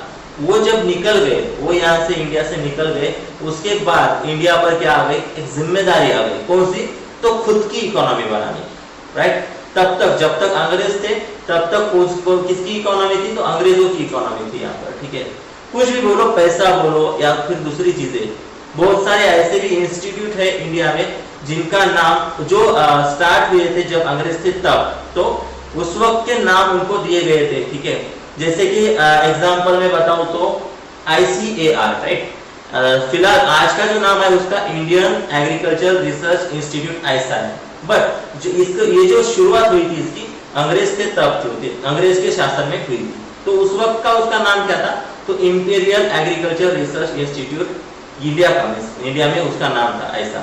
वो जब निकल गए, वो यहाँ से इंडिया से निकल गए, उसके बाद इंडिया पर क्या आ गई, एक जिम्मेदारी आ गई, कौन सी, तो खुद की इकोनॉमी बनानी, राइट। तब तक जब तक अंग्रेज थे तब तक उसको किसकी इकोनॉमी थी, तो अंग्रेजों की इकोनॉमी थी यहाँ पर, ठीक है। कुछ भी बोलो, पैसा बोलो या फिर दूसरी चीजें, बहुत सारे ऐसे भी इंस्टीट्यूट है इंडिया में जिनका नाम जो स्टार्ट हुए थे जब अंग्रेज थे तब, तो उस वक्त के नाम उनको दिए गए थे, ठीक है। जैसे कि एग्जांपल में बताऊं तो ICAR, राइट, फिलहाल आज का जो नाम है उसका इंडियन एग्रीकल्चर रिसर्च इंस्टीट्यूट ऐसा है, बट जो इसको ये जो शुरुआत हुई थी इसकी अंग्रेज थे तब थी, अंग्रेज के शासन में हुई थी, तो उस वक्त का उसका नाम क्या था, तो imperial agriculture research institute India में उसका नाम था ऐसा।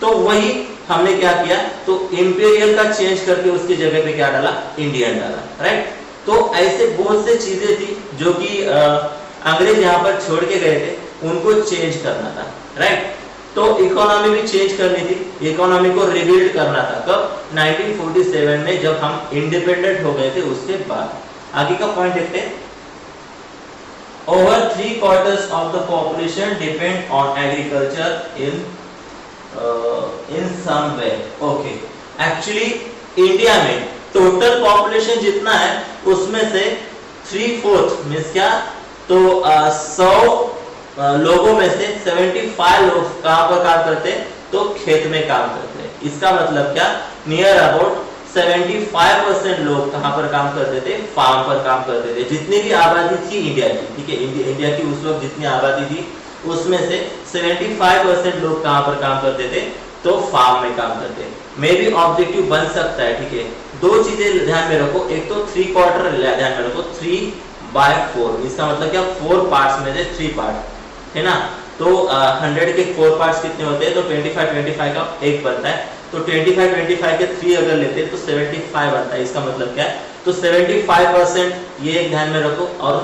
तो वही हमने क्या किया, तो इंपीरियल का चेंज करके उसकी जगह पे क्या डाला, इंडियन डाला, राइट। तो ऐसे बहुत से चीजें थी जो कि अंग्रेज यहाँ पर छोड़ के गए थे, उनको चेंज करना था, राइट। तो इकोनॉमी भी चेंज करनी थी, इकोनॉमी को रिबिल्ड करना था, कब, 1947 में जब हम इंडिपेंडेंट हो गए थे उसके बाद। आगे का पॉइंट देखते हैं। Over 3/4 of the population depend on agriculture in some way. Okay. Actually, India में टोटल पॉपुलेशन जितना है उसमें से 3/4 मीन्स क्या, तो 100 लोगों में से 75 लोग कहाँ पर काम करते हैं, तो खेत में काम करते हैं। इसका मतलब क्या, नियर अबाउट 75% लोग कहाँ पर काम करते थे, फार्म पर काम करते थे। जितनी भी आबादी थी इंडिया की, ठीक है, इंडिया की उस वक्त जितनी आबादी थी उसमें से 75% लोग कहाँ पर काम करते थे, तो फार्म में काम करते। मे भी ऑब्जेक्टिव बन सकता है, ठीक है। दो चीजें ध्यान में रखो, एक तो 3/4 ध्यान में रखो, 3/4 इसका मतलब क्या, 4 पार्ट्स में से 3 पार्ट है ना, तो 100 के 4 पार्ट्स कितने होते हैं, तो 25 का 1 बनता है, तो 25 के 3 अगर लेते हैं तो 75 बनता है। इसका मतलब क्या है, तो 75% ये ध्यान में रखो, और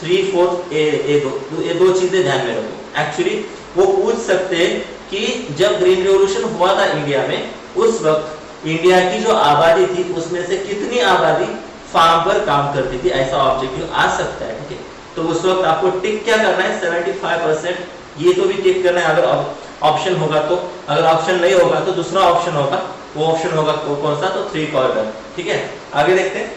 3/4 ये दो चीजें ध्यान में रखो। एक्चुअली वो पूछ सकते हैं कि जब ग्रीन रिवॉल्यूशन हुआ था इंडिया में, उस वक्त इंडिया की जो आबादी थी उसमें से कितनी आबादी फार्म पर काम करती थी, ऐसा ऑब्जेक्टिव आ सकता है, ठीक है। तो उस वक्त आपको टिक क्या करना है, 75%, ये तो भी टिक करना है अगर ऑप्शन होगा तो, अगर ऑप्शन नहीं होगा तो दूसरा ऑप्शन होगा, वो ऑप्शन होगा कौन सा, तो 3/4, ठीक है। आगे देखते हैं।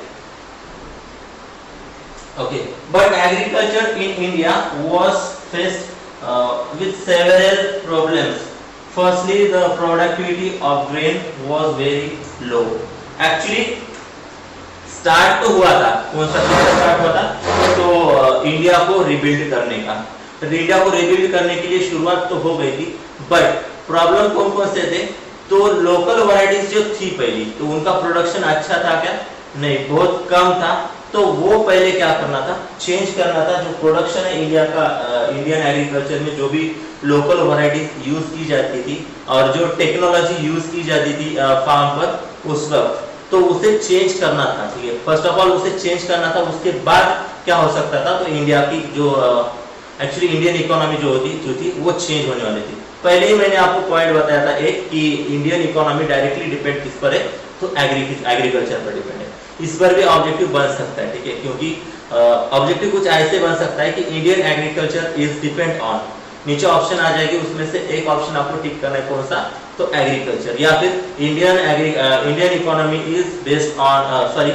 Okay, but agriculture in India was faced with several problems. Firstly the productivity of grain was very low. Actually start तो हुआ था, कौन सा स्टार्ट हुआ था, तो इंडिया को रिबिल्ड करने का, इंडिया को रिबिल्ड करने के लिए शुरुआत तो हो गई थी, बट प्रॉब्लम कौन कौन से थे, तो लोकल वैरायटीज जो थी पहली, तो उनका प्रोडक्शन अच्छा था क्या, नहीं, बहुत कम था। तो वो पहले क्या करना था, चेंज करना था। जो प्रोडक्शन है इंडिया का, इंडियन एग्रीकल्चर में जो भी लोकल वैरायटीज यूज की जाती थी और जो टेक्नोलॉजी यूज की जाती थी फार्म पर उस वक्त, तो उसे चेंज करना था, ठीक है। फर्स्ट ऑफ ऑल उसे चेंज करना था, उसके बाद क्या हो सकता था, तो इंडिया की जो एक्चुअली इंडियन इकोनॉमी जो थी वो चेंज होने वाली थी। पहले ही मैंने आपको पॉइंट बताया था एक, कि इंडियन इकोनॉमी डायरेक्टली डिपेंड किस पर है, तो एग्रीकल्चर पर डिपेंड है। इस पर भी ऑब्जेक्टिव बन सकता है, ठीक है, क्योंकि ऑब्जेक्टिव कुछ ऐसे बन सकता है कि Indian agriculture is depend on, नीचे ऑप्शन आ जाएगी, उसमें से एक ऑप्शन आपको टिक करना है, कौन सा, तो एग्रीकल्चर, या फिर Indian economy is based on, sorry,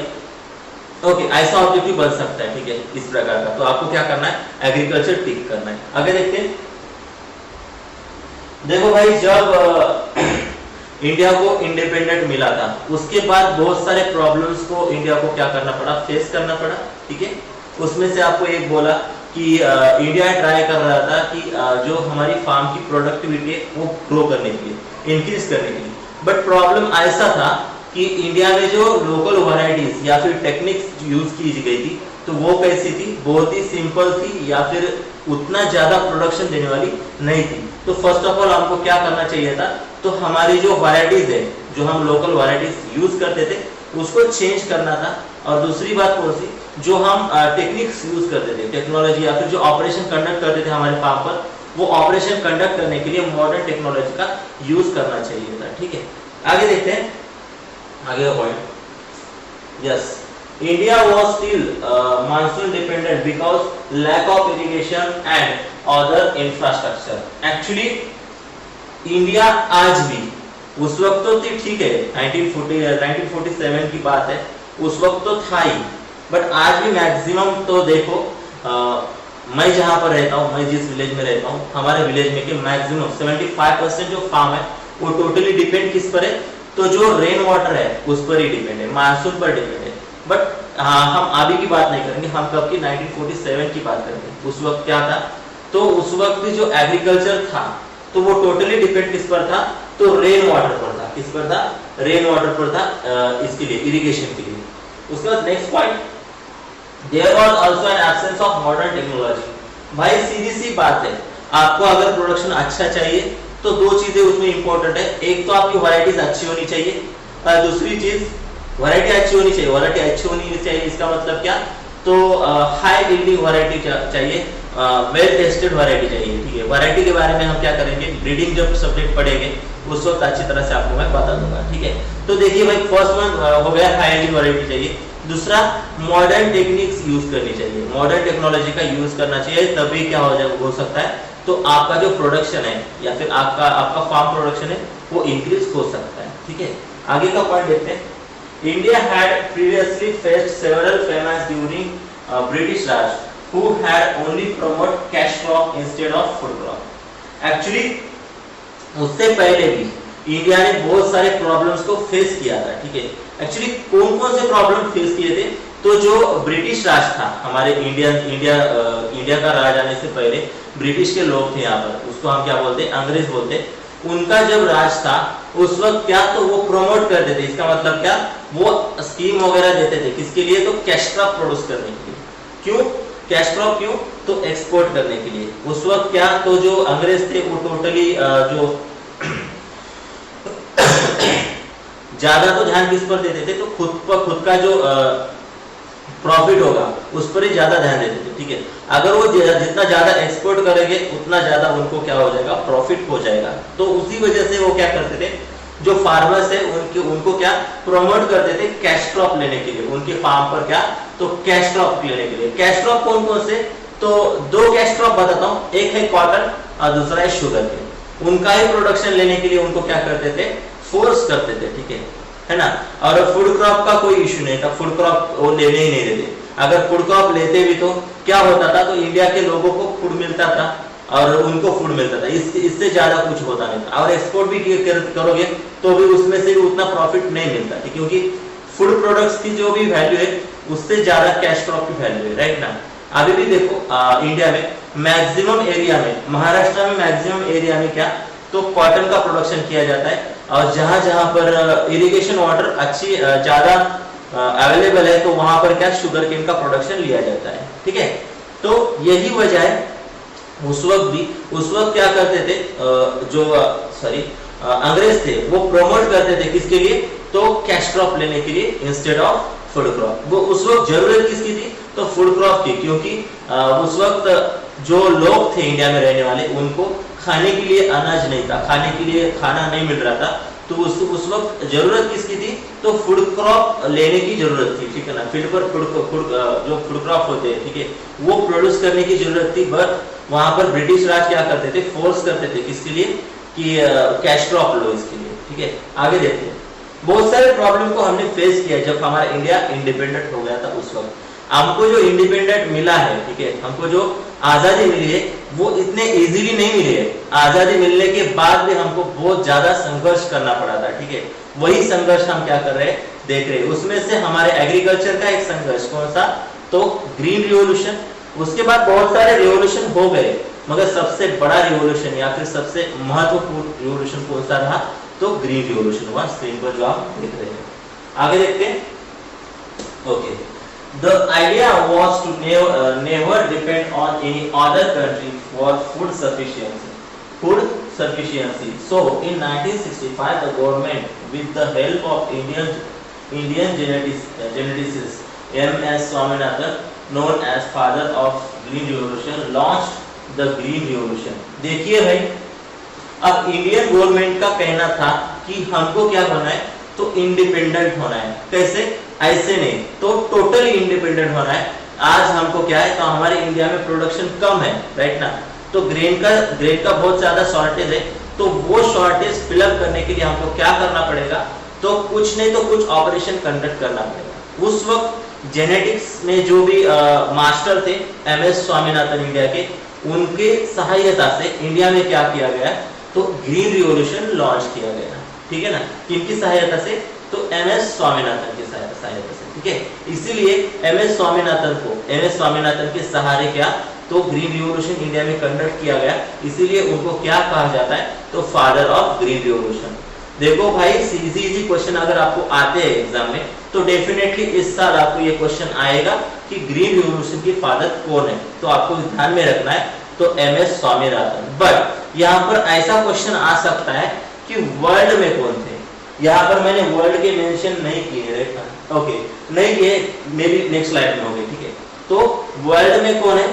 okay, ऐसा ऑब्जेक्टिव बन सकता है, ठीक है, इस प्रकार का। तो आपको क्या करना है, एग्रीकल्चर टिक करना है। आगे देखते हैं। देखो भाई, जब इंडिया को इंडिपेंडेंट मिला था उसके बाद बहुत सारे प्रॉब्लम्स को इंडिया को क्या करना पड़ा, फेस करना पड़ा, ठीक है। उसमें से आपको एक बोला कि इंडिया ट्राई कर रहा था कि जो हमारी फार्म की प्रोडक्टिविटी है वो ग्रो करने के लिए, इंक्रीज करने के लिए, बट प्रॉब्लम ऐसा था कि इंडिया में जो लोकल वैरायटीज या फिर टेक्निक्स यूज की गई थी, तो वो कैसी थी, बहुत ही सिंपल थी, या फिर उतना ज्यादा प्रोडक्शन देने वाली नहीं थी। तो फर्स्ट ऑफ ऑल हमको क्या करना चाहिए था, तो हमारी जो वैरायटीज है जो हम लोकल वैरायटीज यूज करते थे उसको चेंज करना था। और दूसरी बात कौन सी, जो हम टेक्निक्स यूज करते थे, टेक्नोलॉजी या फिर जो ऑपरेशन कंडक्ट करते थे हमारे फार्म पर, वो ऑपरेशन कंडक्ट करने के लिए मॉडर्न टेक्नोलॉजी का यूज करना चाहिए था। ठीक है, आगे देखते हैं आगे का point. Yes, India was still monsoon dependent because lack of irrigation and other infrastructure. Actually, India आज भी, उस वक्त तो ठीक है 1947 की बात है, उस वक्त तो था ही, बट आज भी मैक्सिमम तो देखो मैं जहाँ पर रहता हूँ, मैं जिस विलेज में रहता हूँ, हमारे विलेज में के मैक्सिमम 75% जो फार्म है वो टोटली डिपेंड किस पर है, तो जो रेन वाटर है उस पर ही डिपेंड है, मानसून पर डिपेंड है। बट हाँ, हम अभी की बात नहीं करेंगे, हम कब की 1947 की बात करेंगे। उस वक्त क्या था, तो उस वक्त जो एग्रीकल्चर था तो वो टोटली डिपेंड किस पर था, तो रेन वाटर पर था। किस पर था, रेन वाटर पर था, इसके लिए इरिगेशन के लिए। उसके बाद next point, there was also an absence of modern technology. भाई सीधी सी बात है, आपको अगर प्रोडक्शन अच्छा चाहिए तो दो चीजें उसमें इंपॉर्टेंट है, एक तो आपकी वैरायटीज अच्छी होनी चाहिए, और दूसरी चीज वैरायटी अच्छी होनी चाहिए। वैरायटी अच्छी होनी चाहिए इसका मतलब क्या, तो हाई यील्डिंग वैरायटी चाहिए, वेल टेस्टेड वैरायटी चाहिए। ठीक है, वैरायटी के बारे में हम क्या करेंगे, ब्रीडिंग जब सब्जेक्ट पढ़ेंगे उस वक्त अच्छी तरह से आपको मैं बता दूंगा। ठीक है, तो देखिए भाई फर्स्ट वन हो गया, हाई यील्डिंग वैरायटी चाहिए। दूसरा, मॉडर्न टेक्निक्स यूज करनी चाहिए, मॉडर्न टेक्नोलॉजी का यूज करना चाहिए, तभी क्या हो सकता है, तो आपका जो प्रोडक्शन है या फिर आपका फार्म प्रोडक्शन है वो इंक्रीज हो सकता है। ठीक है, आगे का पॉइंट देखते हैं। India had previously faced several famines during British Raj, who had only promoted cash crop instead of food crop. Actually, उससे पहले भी इंडिया ने बहुत सारे प्रॉब्लम्स को फेस किया था। ठीक है, एक्चुअली कौन कौन से प्रॉब्लम फेस किए थे, तो जो ब्रिटिश राज था, हमारे इंडिया का राज आने से पहले ब्रिटिश के लोग थे यहाँ पर, उसको हम क्या बोलते हैं, अंग्रेज बोलते हैं। उनका जब राज था उस वक्त क्या, तो वो प्रमोट करते थे, इसका मतलब क्या, वो स्कीम वगैरह देते थे किसके लिए, तो कैश क्रॉप प्रोड्यूस करने के लिए। क्यों कैश क्रॉप, क्यों, तो एक्सपोर्ट करने के लिए। उस वक्त क्या, तो जो अंग्रेज थे वो टोटली जो ज्यादा तो ध्यान किस पर देते थे, तो खुद का जो प्रॉफिट होगा उस पर ही ज्यादा ध्यान देते थे। ठीक है, अगर वो जितना ज्यादा एक्सपोर्ट करेंगे उतना ज्यादा उनको क्या हो जाएगा, प्रॉफिट हो जाएगा। तो उसी वजह से वो क्या करते थे, जो फार्मर्स है उनको क्या प्रमोट करते थे कैश क्रॉप लेने के लिए, उनके फार्म पर क्या, तो कैश क्रॉप लेने के लिए। कैश क्रॉप कौन कौन से, तो दो कैश क्रॉप बताता हूँ, एक है कॉटन और दूसरा है शुगर केन। उनका ही प्रोडक्शन लेने के लिए उनको क्या करते थे, फोर्स करते थे। ठीक है ना, और फूड क्रॉप का कोई इश्यू नहीं था, फूड क्रॉप वो लेने ही नहीं देते। अगर फूड क्रॉप लेते भी तो क्या होता था, तो इंडिया के लोगों को फूड मिलता था और उनको फूड मिलता था, इससे ज्यादा कुछ होता नहीं था। और एक्सपोर्ट भी करोगे तो भी उसमें से भी उतना प्रॉफिट नहीं मिलता, क्योंकि फूड प्रोडक्ट्स की जो भी वैल्यू है उससे ज्यादा कैश क्रॉप की वैल्यू है, राइट ना। अभी भी देखो इंडिया में मैक्सिमम एरिया में, महाराष्ट्र में मैक्सिमम एरिया में क्या, तो कॉटन का प्रोडक्शन किया जाता है, और जहां जहां पर इरिगेशन वाटर अच्छी ज्यादा अवेलेबल है तो वहां पर क्या, शुगर केन का प्रोडक्शन लिया जाता है। ठीक है, तो यही वजह है, उस वक्त क्या करते थे, अंग्रेज थे वो प्रमोट करते थे किसके लिए, तो कैश क्रॉप लेने के लिए इंस्टेड ऑफ फूड क्रॉप। वो उस वक्त जरूरत किसकी थी, तो फूड क्रॉप की, क्योंकि उस वक्त जो लोग थे इंडिया में रहने वाले उनको खाने के लिए अनाज नहीं था, खाने के लिए खाना नहीं मिल रहा था, तो उस वक्त जरूरत किसकी थी, तो फूड क्रॉप लेने की जरूरत थी। ठीक है ना, फील्ड पर जो फूड क्रॉप होते हैं, ठीक है, वो प्रोड्यूस करने की जरूरत थी। बट वहां पर ब्रिटिश राज क्या करते थे, फोर्स करते थे किसके लिए, कि कैश क्रॉप लो इसके लिए। ठीक है, आगे देखते हैं। बहुत सारे प्रॉब्लम को हमने फेस किया जब हमारा इंडिया इंडिपेंडेंट हो गया था। उस वक्त हमको जो इंडिपेंडेंट मिला है, ठीक है, हमको जो आजादी मिली है वो इतने इजीली नहीं मिली है। आजादी मिलने के बाद भी हमको बहुत ज्यादा संघर्ष करना पड़ा था। ठीक है, वही संघर्ष हम क्या कर रहे हैं, देख रहे हैं। उसमें से हमारे एग्रीकल्चर का एक संघर्ष कौन सा, तो ग्रीन रिवॉल्यूशन। उसके बाद बहुत सारे रिवॉल्यूशन हो गए, मगर सबसे बड़ा रिवॉल्यूशन या फिर सबसे महत्वपूर्ण रिवॉल्यूशन कौन सा रहा, तो ग्रीन रिवॉल्यूशन हुआ। स्क्रीन पर जो आप देख रहे हैं, आगे देखते हैं। Okay, the idea was to never depend on any other country for food sufficiency. So in 1965 the government with the help of Indian geneticist M.S. Swaminathan, known as father of green revolution, launched the green revolution. देखिए भाई, अब इंडियन गवर्नमेंट का कहना था कि हमको क्या होना है, तो इंडिपेंडेंट होना है। कैसे? ऐसे नहीं, तो टोटली इंडिपेंडेंट होना है। आज हमको क्या है, तो हमारे इंडिया में प्रोडक्शन कम है, राइट ना, तो ग्रेन का बहुत ज्यादा शॉर्टेज है। तो वो शॉर्टेज फिलअप करने के लिए हमको क्या करना पड़ेगा, तो कुछ नहीं तो कुछ ऑपरेशन कंडक्ट करना पड़ेगा। उस वक्त जेनेटिक्स में जो भी मास्टर थे एमएस स्वामीनाथन इंडिया के, उनके सहायता से इंडिया में क्या किया गया, तो ग्रीन रिवॉल्यूशन लॉन्च किया गया। ठीक है ना, किनकी सहायता से, तो एमएस स्वामीनाथन की सहायता से। ठीक है, इसीलिए एमएस स्वामीनाथन के सहारे क्या, तो ग्रीन रिवॉल्यूशन इंडिया में कंडक्ट किया गया। इसीलिए उनको क्या कहा जाता है, तो फादर ऑफ ग्रीन रिवॉल्यूशन। देखो भाई, इजी क्वेश्चन अगर आपको आते हैं एग्जाम में, तो डेफिनेटली इस साल आपको ये क्वेश्चन आएगा कि ग्रीन रिवॉल्यूशन के फादर कौन है, तो आपको ध्यान में रखना है, तो एमएस स्वामीनाथन। बट यहाँ पर ऐसा क्वेश्चन आ सकता है कि वर्ल्ड में कौन थे। यहाँ पर मैंने वर्ल्ड के मेंशन नहीं किए, ओके, नहीं किए, मे बी नेक्स्ट स्लाइड में होंगे। ठीक है, तो वर्ल्ड में कौन है,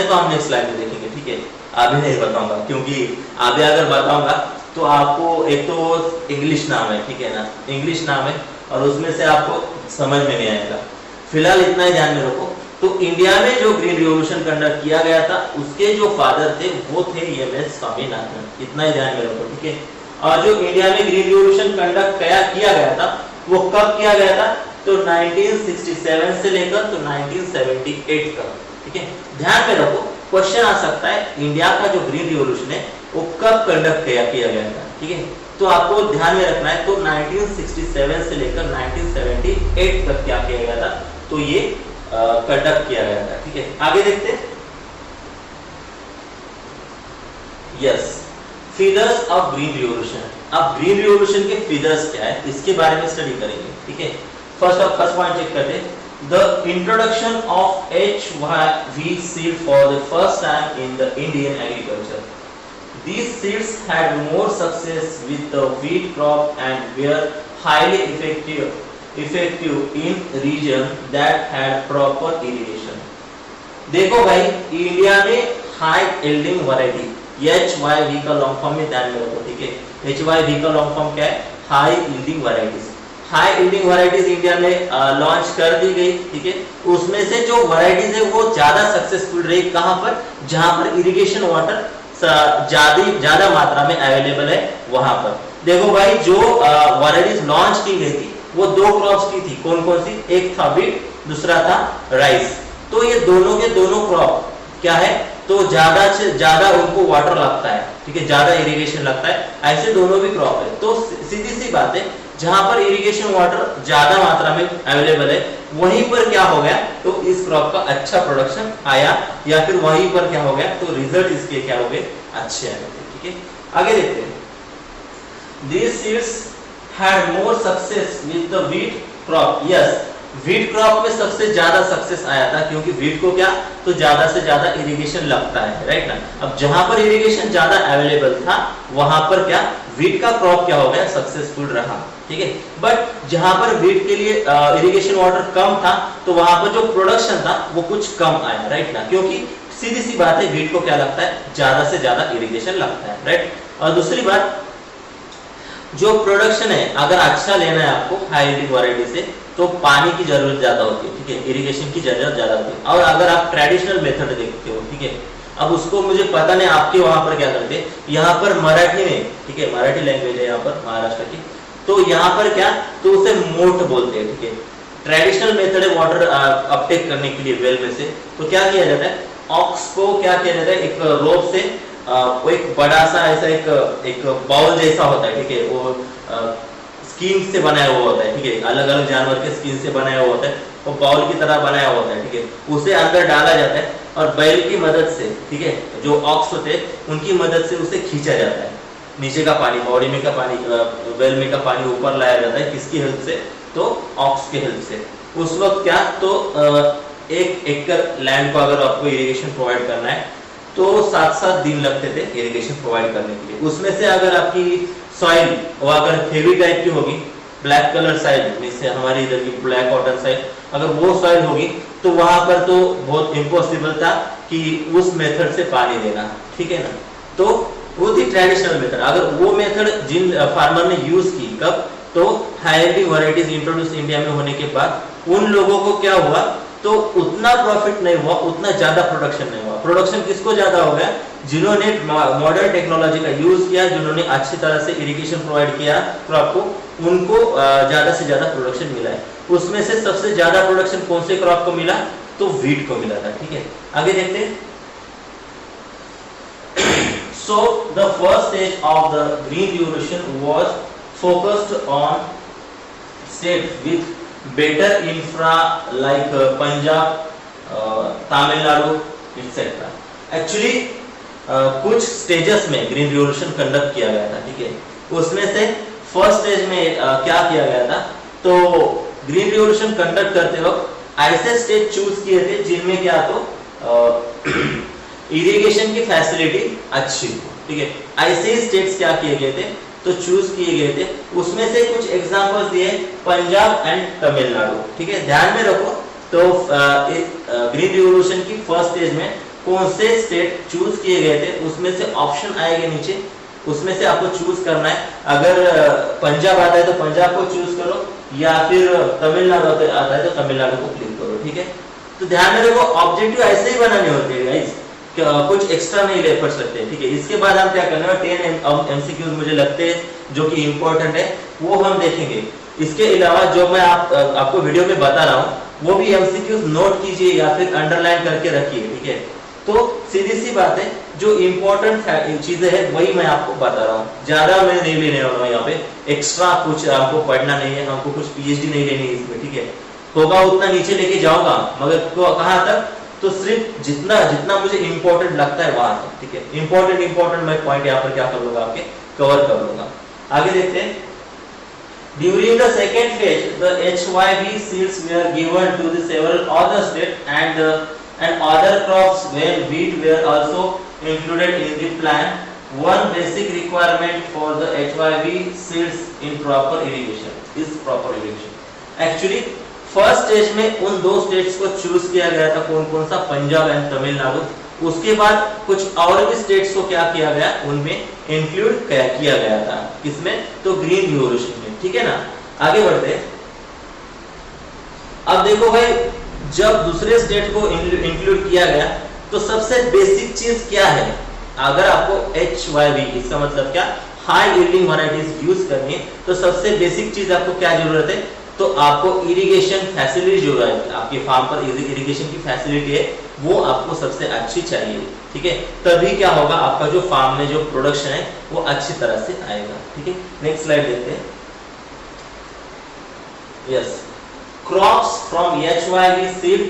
तो हम नेक्स्ट स्लाइड में देखेंगे। ठीक है, अभी नहीं बताऊंगा, क्योंकि अभी अगर बताऊंगा तो आपको एक तो इंग्लिश नाम है, ठीक है ना, इंग्लिश नाम है, और उसमें से आपको समझ में नहीं आएगा। फिलहाल इतना ही ध्यान में रखो, तो इंडिया में जो ग्रीन रिवॉल्यूशन कंडक्ट किया गया था, उसके जो फादर थे वो थे एमएस स्वामीनाथन। इतना ही ध्यान में रखो। ठीक है, और जो इंडिया में ग्रीन रिवॉल्यूशन कंडक्ट किया गया था, वो कब किया गया था, तो 1967 से लेकर तो 1978 तक। ठीक है, ध्यान में रखो, क्वेश्चन आ सकता है इंडिया का जो ग्रीन रिवॉल्यूशन है वो कब कंडक्ट किया गया था। ठीक है, तो आपको ध्यान में रखना है, तो 1967 से लेकर 1978 तक क्या किया गया था, तो ये कंडक्ट किया गया था। ठीक है, आगे देखते हैं। Yes, features of green revolution. अब ग्रीन रिवॉल्यूशन के फीचर्स क्या है, इसके बारे में स्टडी करेंगे। ठीक है, फर्स्ट पॉइंट चेक करते हैं। The introduction of HYV seed for the first time in the Indian agriculture. These seeds had more success with the wheat crop and were highly effective in region that had proper irrigation. देखो भाई, इंडिया में हाई यील्डिंग वैरायटी HYV का लॉन्ग फॉर्म में ध्यान में रखो। ठीक है, HYV का लॉन्ग फॉर्म क्या है, high yielding varieties. High yielding varieties India में लॉन्च कर दी गई। ठीक है, उसमें से जो वैरायटीज है वो ज्यादा सक्सेसफुल रही कहां पर, जहां पर इरिगेशन वाटर ज्यादा मात्रा में अवेलेबल है वहां पर। देखो भाई, जो वैरायटीज लॉन्च की गई थी वो दो क्रॉप्स की थी। कौन कौन सी, एक था व्हीट, दूसरा था राइस। तो ये दोनों के दोनों क्रॉप क्या है, तो ज्यादा से ज्यादा उनको वाटर लगता है। ठीक है, ज्यादा इरिगेशन लगता है, ऐसे दोनों भी क्रॉप है। तो सीधी सी बात है, जहां पर इरिगेशन वाटर ज्यादा मात्रा में अवेलेबल है वहीं पर क्या हो गया, तो इस क्रॉप का अच्छा प्रोडक्शन आया, या फिर वहीं पर क्या हो गया, तो रिजल्ट इसके क्या हो गए, अच्छे आए। ठीक है, आगे देखते हैं। These seeds had more success with the wheat crop. Yes, wheat crop में सबसे ज्यादा सक्सेस आया था, क्योंकि व्हीट को क्या, तो ज्यादा से ज्यादा इरिगेशन लगता है, राइट ना। अब जहां पर इरिगेशन ज्यादा अवेलेबल था वहां पर क्या, व्हीट का क्रॉप क्या हो गया, सक्सेसफुल रहा। ठीक है, बट जहां पर व्हीट के लिए इरिगेशन वाटर कम था, तो वहां पर जो प्रोडक्शन था वो कुछ कम आया, राइट ना, क्योंकि सीधी सी बात है, व्हीट को क्या लगता है, ज्यादा से ज्यादा इरिगेशन लगता है, राइट। और दूसरी बात, जो प्रोडक्शन है अगर अच्छा लेना है आपको हाई यील्डिंग वैरायटी से, तो पानी की जरूरत ज्यादा होती है। ठीक है, इरिगेशन की जरूरत ज्यादा होती है। और अगर आप ट्रेडिशनल मेथड देखते हो, ठीक है, अब उसको मुझे पता नहीं आपके वहां पर क्या करते हैं, यहाँ पर मराठी में, ठीक है, मराठी लैंग्वेज है यहाँ पर महाराष्ट्र की, तो यहाँ पर क्या, तो उसे मोट बोलते हैं। ठीक है, ट्रेडिशनल मेथड है वाटर अपटेक करने के लिए वेल में से, तो क्या किया जाता है, ऑक्स को क्या किया जाता है, एक रोप से वो एक बड़ा सा ऐसा एक बाउल जैसा होता है। ठीक है, वो स्किन से बनाया हुआ होता है। ठीक है, अलग अलग जानवर के स्किन से बनाया हुआ होता है, वो बाउल की तरह बनाया हुआ होता है। ठीक है, उसे अंदर डाला जाता है और बैल की मदद से, ठीक है, जो ऑक्स होते हैं उनकी मदद से उसे खींचा जाता है। नीचे का पानी, बॉडी में का पानी, बैल में का पानी ऊपर लाया जाता है, किसकी हेल्प से, तो ऑक्स की हेल्प से। उस वक्त क्या, तो एक एकड़ लैंड को अगर आपको इरिगेशन प्रोवाइड करना है, तो 7-7 दिन लगते थे इरिगेशन प्रोवाइड करने के लिए। उसमें से अगर आपकी सॉइल वो अगर हेवी टाइप की होगी, ब्लैक कलर साइल, जैसे हमारी इधर की ब्लैक कॉटन साइल, अगर वो सॉइल होगी तो वहां पर तो बहुत इम्पॉसिबल था कि उस मेथड से पानी देना, ठीक है ना। तो वो थी ट्रेडिशनल मेथड। अगर वो मेथड जिन फार्मर ने यूज की, कब, तो हाइब्रिड वैरायटीज इंट्रोड्यूस इंडिया में होने के बाद उन लोगों को क्या हुआ, तो उतना प्रॉफिट नहीं हुआ, उतना ज्यादा प्रोडक्शन नहीं हुआ। प्रोडक्शन किसको ज्यादा हो गया, जिन्होंने मॉडर्न टेक्नोलॉजी का यूज किया, जिन्होंने अच्छी तरह से इरिगेशन प्रोवाइड किया क्रॉप को, उनको ज्यादा से ज्यादा प्रोडक्शन मिला है। उसमें से सबसे ज्यादा प्रोडक्शन कौन से क्रॉप को मिला, तो व्हीट को मिला था, ठीक है। आगे देखते हैं। So the first stage of the green revolution was focused on states with better infra like Punjab, Tamil Nadu, etc. Actually कुछ स्टेजेस में ग्रीन रिवॉल्यूशन कंडक्ट किया गया था, ठीक है। उसमें से फर्स्ट स्टेज में क्या किया गया था, तो ग्रीन रिवॉल्यूशन कंडक्ट करते वक्त ऐसे स्टेट चूज किए थे जिनमें क्या, तो इरिगेशन की फैसिलिटी अच्छी हो, ठीक है। ऐसे ही स्टेट्स क्या किए गए थे, तो चूज किए गए थे। उसमें से कुछ एग्जांपल्स दिए, पंजाब एंड तमिलनाडु, ठीक है। ध्यान में रखो, तो ग्रीन रिवॉल्यूशन की फर्स्ट स्टेज में कौन से स्टेट चूज किए गए थे, उसमें से ऑप्शन आएंगे नीचे, उसमें से आपको चूज करना है। अगर पंजाब आता है तो पंजाब को चूज करो, या फिर तमिलनाडु आता है तो तमिलनाडु को क्लिक करो, ठीक है। तो ध्यान में रखो, ऑब्जेक्टिव ऐसे ही बनाने होते हैं गाइस, कुछ एक्स्ट्रा नहीं ले पड़ सकते, ठीक है। इसके बाद हम क्या करने वाले, 10 एमसीक्यूज मुझे लगते हैं जो कि इंपॉर्टेंट है, वो हम देखेंगे। इसके अलावा जो मैं आपको वीडियो में बता रहा हूँ, वो भी एमसीक्यूज नोट कीजिए या फिर अंडरलाइन करके रखिए, ठीक है। तो सीधी सी बात है, जो इंपॉर्टेंट चीजें हैं वही मैं आपको बता रहा हूँ, ज्यादा मैं नहीं लेने वाला हूँ यहाँ पे, एक्स्ट्रा कुछ आपको पढ़ना नहीं है, हमको कुछ पीएचडी नहीं लेनी है इसमें, ठीक है। होगा उतना नीचे लेके जाऊंगा, मगर कहाँ तक, तो सिर्फ जितना जितना मुझे इंपॉर्टेंट लगता है वहां तक, ठीक है। इंपॉर्टेंट मैं पॉइंट यहाँ पर क्या कर लूंगा, आपके कवर कर लूंगा। आगे देखते हैं। During the second phase, the HYV seeds were given to the several other states and other crops where wheat were also included in the plan. One basic requirement for the HYV seeds in proper irrigation is proper irrigation. Actually, first stage में उन दो स्टेट्स को चूज किया गया था, कौन कौन सा, पंजाब एंड तमिलनाडु। उसके बाद कुछ और भी स्टेट्स को क्या किया गया, उनमें इंक्लूड किया गया था, किसमें, तो ग्रीन रिवॉल्यूशन में, ठीक है ना। आगे बढ़ते हैं। अब देखो भाई, जब दूसरे स्टेट को इंक्लूड किया गया, तो सबसे बेसिक चीज क्या है, अगर आपको HYV, इसका मतलब क्या, हाई यील्डिंग वैरायटीज यूज करनी है, तो सबसे बेसिक चीज आपको क्या जरूरत है, तो आपको इरिगेशन फैसिलिटी जो है, आपके फार्म पर इरिगेशन की फैसिलिटी है, वो आपको सबसे अच्छी चाहिए, ठीक है। तभी क्या होगा, आपका जो फार्म में जो प्रोडक्शन है वो अच्छी तरह से आएगा, ठीक है। नेक्स्ट स्लाइड देखते हैं। Yes, crops from HYV seed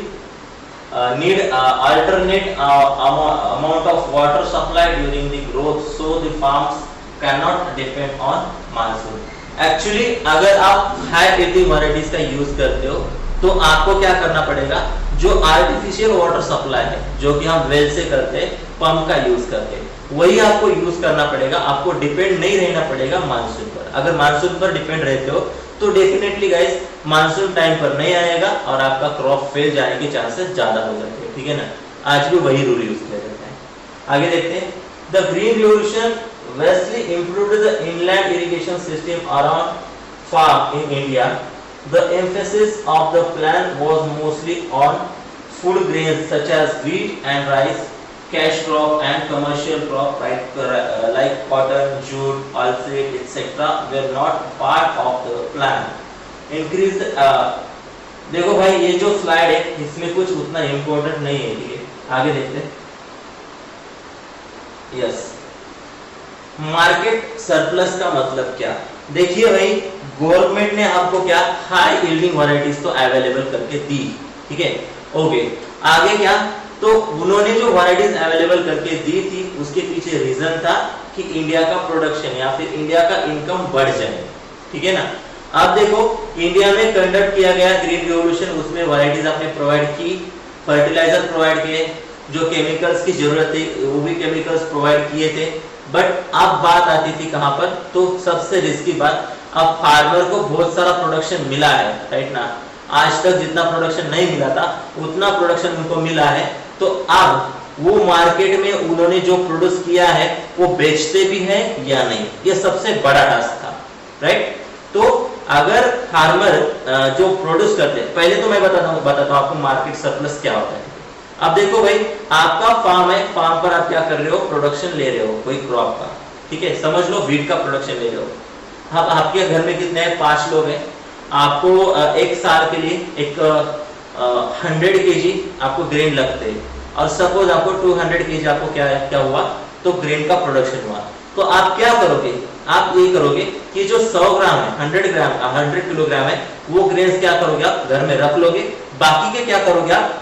need alternate amount of water supply during the growth, so the farms cannot depend on monsoon. Actually अगर आप हाई यील्डिंग वैरायटीज का यूज करते हो, तो आपको क्या करना पड़ेगा, जो आर्टिफिशियल वाटर सप्लाई है, जो कि हम वेल से करते हैं, पंप का यूज करते हैं, वही आपको यूज करना पड़ेगा। आपको डिपेंड नहीं रहना पड़ेगा मानसून पर। अगर मानसून पर डिपेंड रहते हो तो डेफिनेटली गाइस मानसून टाइम पर नहीं आएगा और आपका क्रॉप फेल जाने के चांसेस ज्यादा हो जाते हैं, ठीक है ना। आज भी वही रूल यूज किया जाता है। आगे देखते हैं। The green revolution vastly improved the inland irrigation system around farm in India. The emphasis of the plan was mostly on food grains such as wheat and rice, cash crop and commercial crop like cotton, jute, oilseed, etc. were not part of the plan. Increased देखो भाई, ये जो स्लाइड है इसमें कुछ उतना इम्पोर्टेंट नहीं है, ठीक है। आगे देखते हैं। यस, मार्केट सरप्लस का मतलब क्या, देखिए भाई, गवर्नमेंट ने आपको क्या, हाई यील्डिंग वैरायटीज तो अवेलेबल करके दी, ठीक है। ओके, आगे क्या, तो उन्होंने जो वैरायटीज अवेलेबल करके दी थी, उसके पीछे रीजन था कि इंडिया का प्रोडक्शन या फिर इंडिया का इनकम बढ़ जाए, ठीक है ना। अब देखो, इंडिया में कंडक्ट किया गया ग्रीन रिवॉल्यूशन, उसमें वैरायटीज आपने प्रोवाइड की, फर्टिलाइजर प्रोवाइड किए, जो केमिकल्स की जरूरत थी वो भी केमिकल्स प्रोवाइड किए थे। बट अब बात आती थी कहां पर, तो सबसे रिस्की बात, अब फार्मर को बहुत सारा प्रोडक्शन मिला है, राइट ना। आज तक जितना प्रोडक्शन नहीं मिला था उतना प्रोडक्शन उनको मिला है, तो अब वो मार्केट में उन्होंने जो प्रोड्यूस किया है वो बेचते भी हैं या नहीं, ये सबसे बड़ा टास्क था, राइट। तो अगर फार्मर जो प्रोड्यूस करते हैं, पहले तो मैं बताता हूँ आपको मार्केट सरप्लस क्या होता है। अब देखो भाई, आपका फार्म है, फार्म पर आप क्या कर रहे हो, प्रोडक्शन ले रहे हो कोई क्रॉप का, ठीक है, समझ लो व्हीट का प्रोडक्शन ले रहे हो। अब आपके घर में कितने हैं, 5 लोग हैं, आपको एक साल के लिए एक 100 kg आपको ग्रेन लगते हैं, और सपोज आपको 200 kg आपको क्या हुआ, तो ग्रेन का प्रोडक्शन हुआ, तो आप क्या करोगे, आप ये करोगे कि जो 100 ग्राम है, 100 ग्राम का 100 किलोग्राम है, वो ग्रेन्स क्या करोगे आप घर में रख लोगे, बाकी के क्या करोगे आप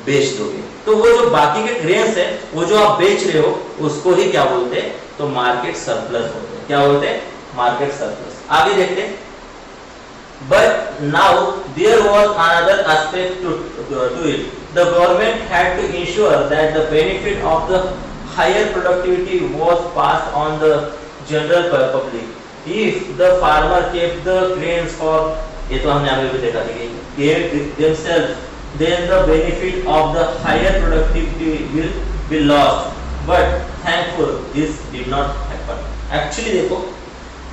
बेच दोगे। तो वो जो बाकी के ग्रेन्स है वो जो आप बेच रहे हो उसको ही क्या बोलते हैं, तो मार्केट सरप्लस बोलते हैं। क्या बोलते हैं, मार्केट सरप्लस। आगे देखते हैं। But now there was another aspect to it. The government had to ensure that the benefit of the higher productivity was passed on the general public. If the farmer kept the grains for, ये तो हमने अभी भी देखा था कि gave themselves, then the benefit of the higher productivity will be lost. But thankful this did not happen. Actually देखो,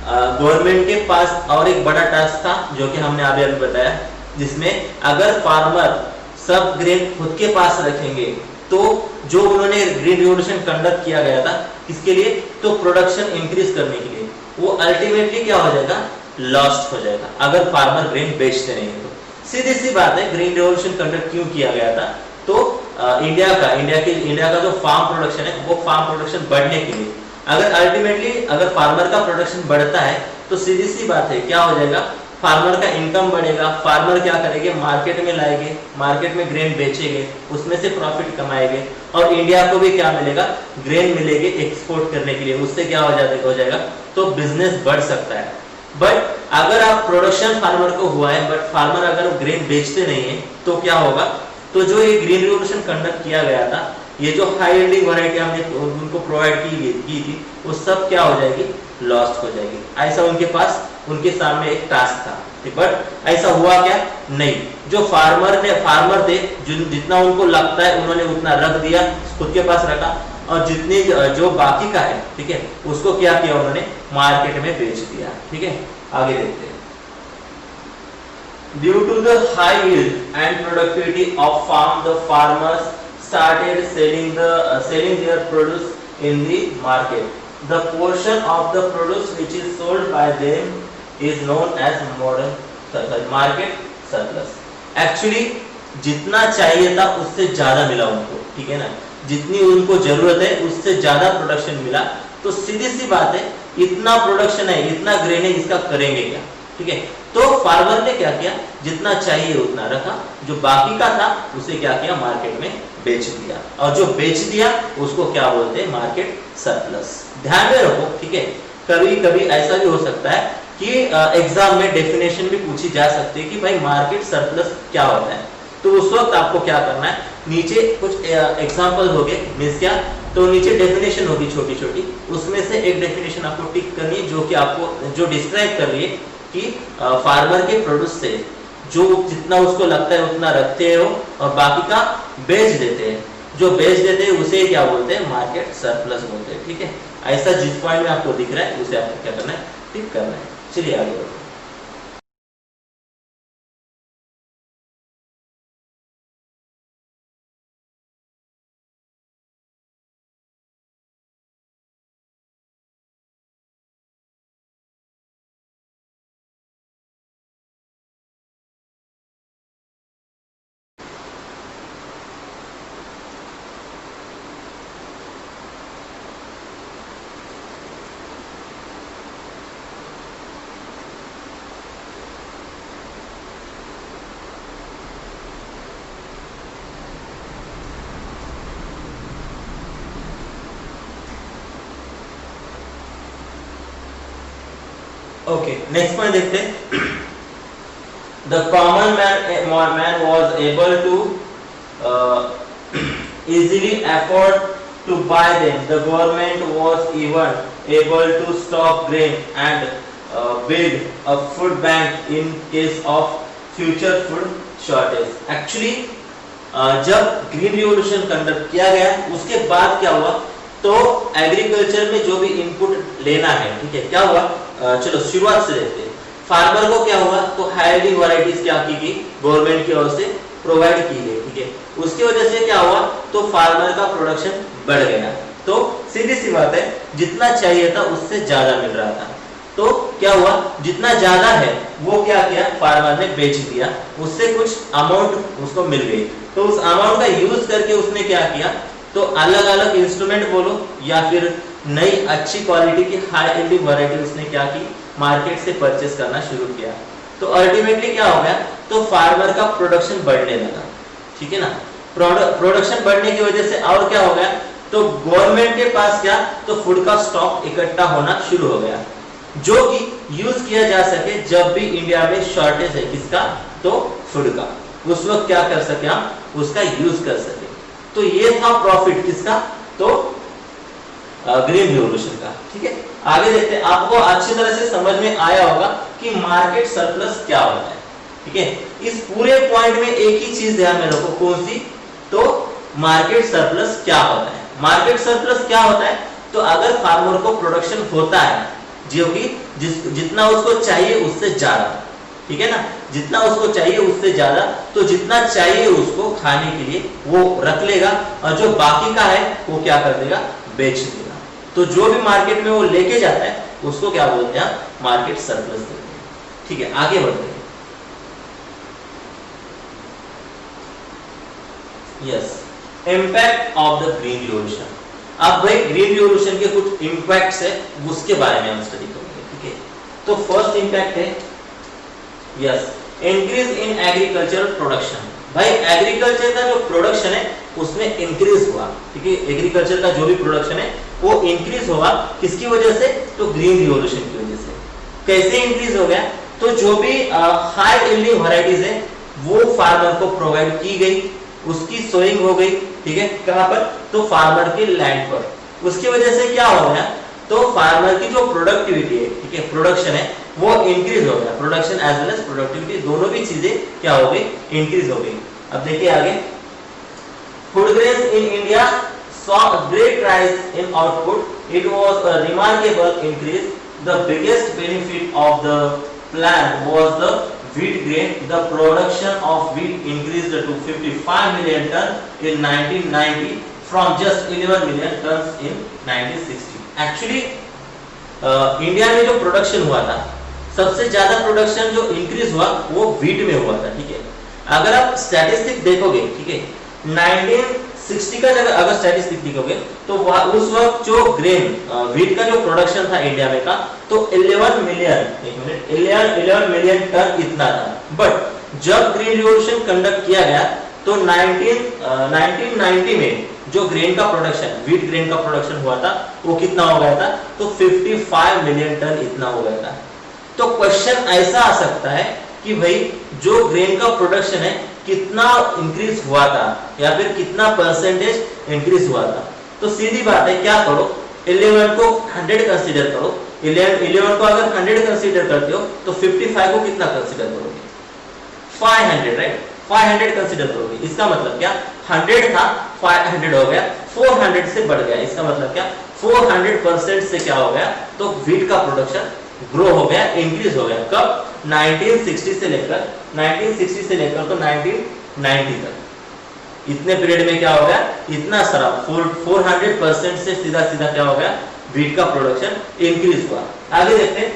गवर्नमेंट के पास और एक बड़ा टास्क था जो कि हमने अभी बताया, जिसमें अगर फार्मर सब ग्रेन खुद के पास रखेंगे तो जो उन्होंने ग्रीन रिवॉल्यूशन कंडक्ट किया गया था किसके लिए, तो प्रोडक्शन इंक्रीज करने के लिए, वो अल्टीमेटली क्या हो जाएगा, लॉस्ट हो जाएगा अगर फार्मर ग्रेन बेचते नहीं है। तो सीधी सी बात है, ग्रीन रिवॉल्यूशन कंडक्ट क्यों किया गया था, तो इंडिया का जो फार्म प्रोडक्शन है वो फार्म प्रोडक्शन बढ़ने के लिए, अगर अल्टीमेटली अगर फार्मर का प्रोडक्शन बढ़ता है तो सीधी सी बात है क्या हो जाएगा, फार्मर का इनकम बढ़ेगा, फार्मर क्या करेंगे, मार्केट में लाएंगे, मार्केट में ग्रेन बेचेंगे, उसमें से प्रॉफिट कमाएंगे, और इंडिया को भी क्या मिलेगा, ग्रेन मिलेगी एक्सपोर्ट करने के लिए, उससे क्या हो जाएगा, तो बिजनेस बढ़ सकता है। बट अगर आप प्रोडक्शन फार्मर को हुआ है बट फार्मर अगर ग्रेन बेचते नहीं है तो क्या होगा, तो जो ये ग्रीन रिवॉल्यूशन कंडक्ट किया गया था, ये जो हाई यील्डिंग वैरायटी हमने उनको प्रोवाइड की थी, वो सब क्या हो जाएगी, लॉस्ट हो जाएगी। ऐसा उनके सामने एक टास्क था, बट ऐसा हुआ क्या, नहीं। जो फार्मर थे जितना उनको लगता है उन्होंने उतना रख दिया, खुद के पास रखा, और जितने जो बाकी का है, ठीक है, उसको क्या किया उन्होंने, मार्केट में बेच दिया। ठीक है, आगे देखते हैं। Due to the high yield and productivity of farm, the farmers started selling their produce in the market. The portion of the produce which is sold by them is known as market surplus. Actually जितना चाहिए था उससे ज्यादा मिला उनको, ठीक है ना, जितनी उनको जरूरत है उससे ज्यादा प्रोडक्शन मिला, तो सीधी सी बात है, इतना प्रोडक्शन है, इतना ग्रेन है, इसका करेंगे क्या, ठीक है। तो फार्मर ने क्या किया, जितना चाहिए उतना रखा, जो बाकी का था उसे क्या किया, मार्केट में बेच दिया, और जो बेच दिया उसको क्या बोलते हैं, मार्केट सरप्लस। ध्यान में रखो, ठीक है, कभी कभी ऐसा भी हो सकता है कि एग्जाम में डेफिनेशन भी पूछी जा सकती है कि भाई मार्केट सरप्लस क्या होता है, तो उस वक्त आपको क्या करना है, नीचे कुछ एग्जांपल हो गए, मींस क्या, तो नीचे डेफिनेशन होगी छोटी छोटी, उसमें से एक डेफिनेशन आपको टिक करनी है जो कि आपको जो डिस्क्राइब कर रही है कि फार्मर के प्रोड्यूस से जो जितना उसको लगता है उतना रखते हो और बाकी का बेच देते हैं, जो बेच देते हैं उसे क्या बोलते हैं, मार्केट सरप्लस बोलते हैं। ठीक है, ऐसा जिस पॉइंट में आपको दिख रहा है उसे आपको क्या करना है, टिक करना है। चलिए आगे बढ़ो। ओके, नेक्स्ट पॉइंट देखते हैं। The common man was able to easily afford to buy them. The government was even able to stock grain and build a food bank in case of future food shortage. Actually जब ग्रीन रिवॉल्यूशन कंडक्ट किया गया उसके बाद क्या हुआ, तो एग्रीकल्चर में जो भी इनपुट लेना है, ठीक है, क्या हुआ, चलो शुरुआत से देखते हैं। फार्मर को क्या हुआ, तो हाईली वैरायटीज क्या की गई, गवर्नमेंट की ओर से प्रोवाइड की गई, ठीक है। उसकी वजह से क्या हुआ, तो फार्मर का प्रोडक्शन बढ़ गया। तो सीधी सी बात है, जितना चाहिए था उससे ज्यादा मिल रहा था, तो क्या हुआ, जितना ज्यादा है वो क्या किया, फार्मर ने बेच दिया, उससे कुछ अमाउंट उसको मिल गई। तो उस अमाउंट का यूज करके उसने क्या किया, तो अलग अलग इंस्ट्रूमेंट बोलो या फिर नई अच्छी क्वालिटी की हाई यील्डिंग वैरायटी उसने क्या की, मार्केट से परचेस करना शुरू किया। तो अल्टीमेटली क्या हो गया, तो फार्मर का प्रोडक्शन बढ़ने लगा, ठीक है ना। प्रोडक्शन बढ़ने की वजह से और क्या हो गया, तो गवर्नमेंट के पास क्या, तो फूड का स्टॉक इकट्ठा होना शुरू हो गया, जो कि यूज किया जा सके जब भी इंडिया में शॉर्टेज है किसका, तो फूड का, उस वक्त क्या कर सके हम, उसका यूज कर सके। तो ये था प्रॉफिट किसका, तो ग्रीन रिवॉल्यूशन का, ठीक है। आगे देखते हैं, आपको अच्छी तरह से समझ में आया होगा कि मार्केट सरप्लस क्या होता है, ठीक है। इस पूरे पॉइंट में एक ही चीज ध्यान में रखो, कौन सी, तो मार्केट सरप्लस क्या होता है। मार्केट सरप्लस क्या होता है, तो अगर फार्मर को प्रोडक्शन होता है जो कि जितना उसको चाहिए उससे ज्यादा, ठीक है ना, जितना उसको चाहिए उससे ज्यादा, तो जितना चाहिए उसको खाने के लिए वो रख लेगा, और जो बाकी का है वो क्या कर देगा, बेच देगा। तो जो भी मार्केट में वो लेके जाता है उसको क्या बोलते हैं, मार्केट सरप्लस बोलते हैं, ठीक है। आगे बढ़ते हैं। Yes, impact of the green revolution. अब भाई ग्रीन रिवॉल्यूशन के कुछ इम्पैक्ट्स है, उसके बारे में हम स्टडी करेंगे, ठीक है। तो फर्स्ट इम्पैक्ट है, yes, increase in agricultural production. भाई एग्रीकल्चर का जो प्रोडक्शन है उसमें इंक्रीज हुआ, ठीक है। एग्रीकल्चर का जो भी प्रोडक्शन है वो इंक्रीज होगा, किसकी वजह से, तो ग्रीन रिवॉल्यूशन की वजह से। कैसे इंक्रीज हो गया, तो जो भी हाई यील्डिंग वैरायटीज है वो फार्मर को प्रोवाइड की गई, उसकी सोइंग हो गई, ठीक है, कहां पर, तो फार्मर के लैंड पर। उसकी वजह से क्या हो गया, तो फार्मर की जो प्रोडक्टिविटी है, ठीक है, प्रोडक्शन है वो इंक्रीज हो गया, production as well as productivity दोनों भी चीजें क्या हो गई, इंक्रीज हो गई। अब देखिए आगे, food grains in India saw a great rise in output. It was a remarkable increase. The biggest benefit of the plan was the wheat grain. The production of wheat increased to 55 million tons in 1990 from just 11 million tons in 1960. Actually, India में जो प्रोडक्शन हुआ था, सबसे ज्यादा प्रोडक्शन जो इंक्रीज हुआ वो व्हीट में हुआ था, ठीक है। अगर आप स्टैटिस्टिक देखोगे, ठीक है, 1960 का अगर स्टैटिस्टिक देखोगे तो उस वक्त जो ग्रेन व्हीट का जो प्रोडक्शन था इंडिया में का, तो 11 मिलियन टन इतना था। बट जब ग्रीन रिवॉल्यूशन कंडक्ट किया गया तो 1990 में जो ग्रेन का प्रोडक्शन, व्हीट ग्रेन का प्रोडक्शन हुआ था वो कितना हो गया था, तो 55 मिलियन टन इतना हो गया था। तो क्वेश्चन ऐसा आ सकता है कि भाई जो ग्रेन का प्रोडक्शन है कितना इंक्रीज हुआ था या फिर कितना परसेंटेज इंक्रीज हुआ था। तो सीधी बात है, क्या करो, 11 को 100 कंसीडर करो, 11 को अगर 100 कंसीडर करते हो तो 55 को कितना कंसीडर करोगे, 500, राइट, 500 कंसीडर करोगे। इसका मतलब क्या, 100 था 500 हो गया, 400 से बढ़ गया। इसका मतलब क्या, 400% से क्या हो गया, तो व्हीट का प्रोडक्शन ग्रो हो गया, इंक्रीज हो गया। कब, 1960 से लेकर तो 1990 तक, इतने पीरियड में क्या हो गया, इतना सारा 400% से सीधा क्या हो गया, व्हीट का प्रोडक्शन इंक्रीज हुआ। आगे देखते हैं,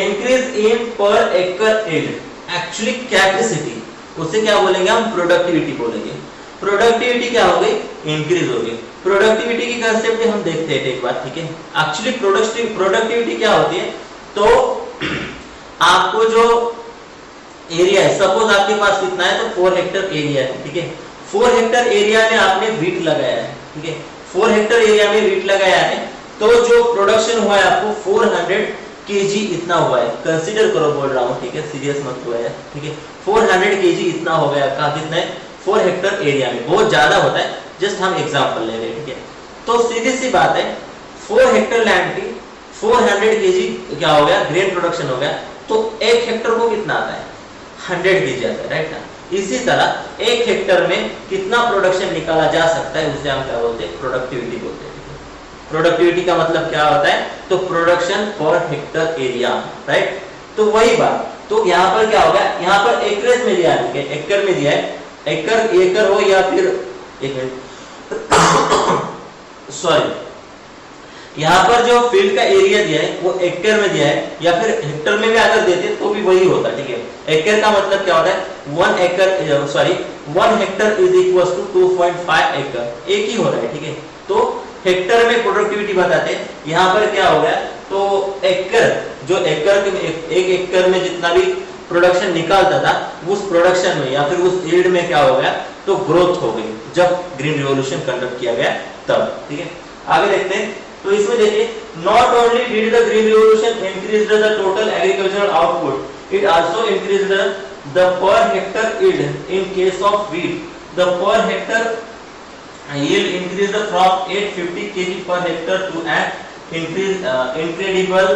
इंक्रीज इन पर एकड़ यील्ड। एक्चुअली कैपेसिटी, उसे क्या बोलेंगे हम, प्रोडक्टिविटी बोलेंगे। प्रोडक्टिविटी क्या हो गई, इंक्रीज हो गई। प्रोडक्टिविटी की कंसेप्ट हम देखते हैं एक बार, ठीक है। एक्चुअली प्रोडक्टिविटी क्या होती है, तो आपको जो एरिया है, सपोज आपके पास कितना है, तो 4 हेक्टर एरिया है, ठीक है। 4 हेक्टर एरिया में आपने व्हीट लगाया है, ठीक है, 4 हेक्टर एरिया में व्हीट लगाया है, तो जो प्रोडक्शन हुआ है आपको 400 केजी इतना हुआ है। कंसीडर करो, बोल रहा हूँ, ठीक है, सीरियस मत हुआ है, ठीक है। 400 केजी इतना हो गया, कहा कितना है, 4 हेक्टर एरिया में, बहुत ज्यादा होता है, जस्ट हम एग्जांपल ले रहे हैं, ठीक है। तो सीधी सी बात है, 4 हेक्टर लैंड की 400 केजी क्या हो गया, ग्रेन प्रोडक्शन हो गया, तो 1 हेक्टर को कितना आता है, 100 केजी आता है, राइट ना। इसी तरह 1 हेक्टर में कितना प्रोडक्शन निकाला जा सकता है, उसे हम क्या बोलते हैं, प्रोडक्टिविटी बोलते हैं। प्रोडक्टिविटी का मतलब क्या होता है, तो production per hectare area, right. तो वही बात, तो यहाँ पर क्या होगा, यहाँ पर एकरेज में दिया है, एकड़ में दिया है, एकड़ हो या फिर एक मिनट सॉरी, यहाँ पर जो फील्ड का एरिया दिया है वो एकड़ में दिया है, या फिर हेक्टर में भी अगर देते तो भी वही होता, ठीक है। एकड़ का मतलब क्या होता है, 1 हेक्टर इज इक्वल टू 2.5 एकड़, एक ही हो रहा है, ठीक है। तो हेक्टर में प्रोडक्टिविटी बताते हैं, यहाँ पर क्या हो गया, तो एकड़, जो एकड़ एक एकड़ में जितना भी प्रोडक्शन निकालता था, उस प्रोडक्शन में या फिर उस यील्ड में क्या हो गया, तो ग्रोथ हो गई जब ग्रीन रिवॉल्यूशन कंडक्ट किया गया तब, ठीक है। आगे देखते हैं, तो इसमें देखिए, not only did the green revolution increase the total agricultural output, it also increase the per hectare yield in case of wheat, the per hectare yield increased from 850 kg per hectare to an incredible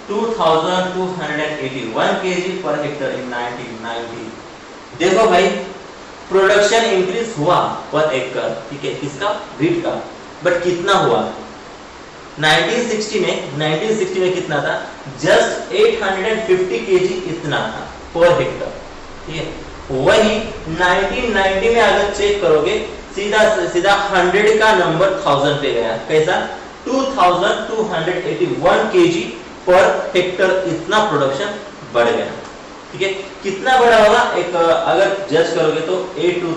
2281 kg per hectare in 1990। देखो भाई, प्रोडक्शन इंक्रीज हुआ पर एकड़, ठीक है, किसका, व्हीट का, बट कितना हुआ, 1960 में कितना था, जस्ट 850 kg इतना था पर हेक्टर, ठीक है। वही 1990 में अगर चेक करोगे, सीधा 100 का नंबर 1000 पे गया, कैसा, 2281 केजी पर हेक्टर, इतना प्रोडक्शन बढ़ गया, ठीक है। कितना बड़ा होगा, एक अगर जज करोगे तो 8 2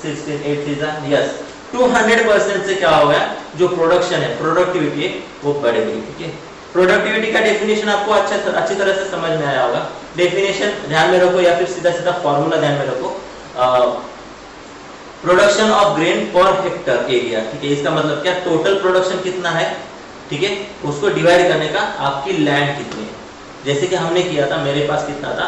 16 8 3 यस 200% से क्या हो गया, जो प्रोडक्शन है, प्रोडक्टिविटी है, वो बढ़ गई, ठीक है। प्रोडक्टिविटी का डेफिनेशन आपको अच्छी तरह से समझ में आया होगा, डेफिनेशन ध्यान में रखो या फिर सीधा फॉर्मूला ध्यान में रखो, production of grain per hectare area, ठीक है। इसका मतलब क्या, टोटल प्रोडक्शन कितना है, ठीक है, उसको डिवाइड करने का आपकी लैंड कितनी है। जैसे कि हमने किया था, मेरे पास कितना था,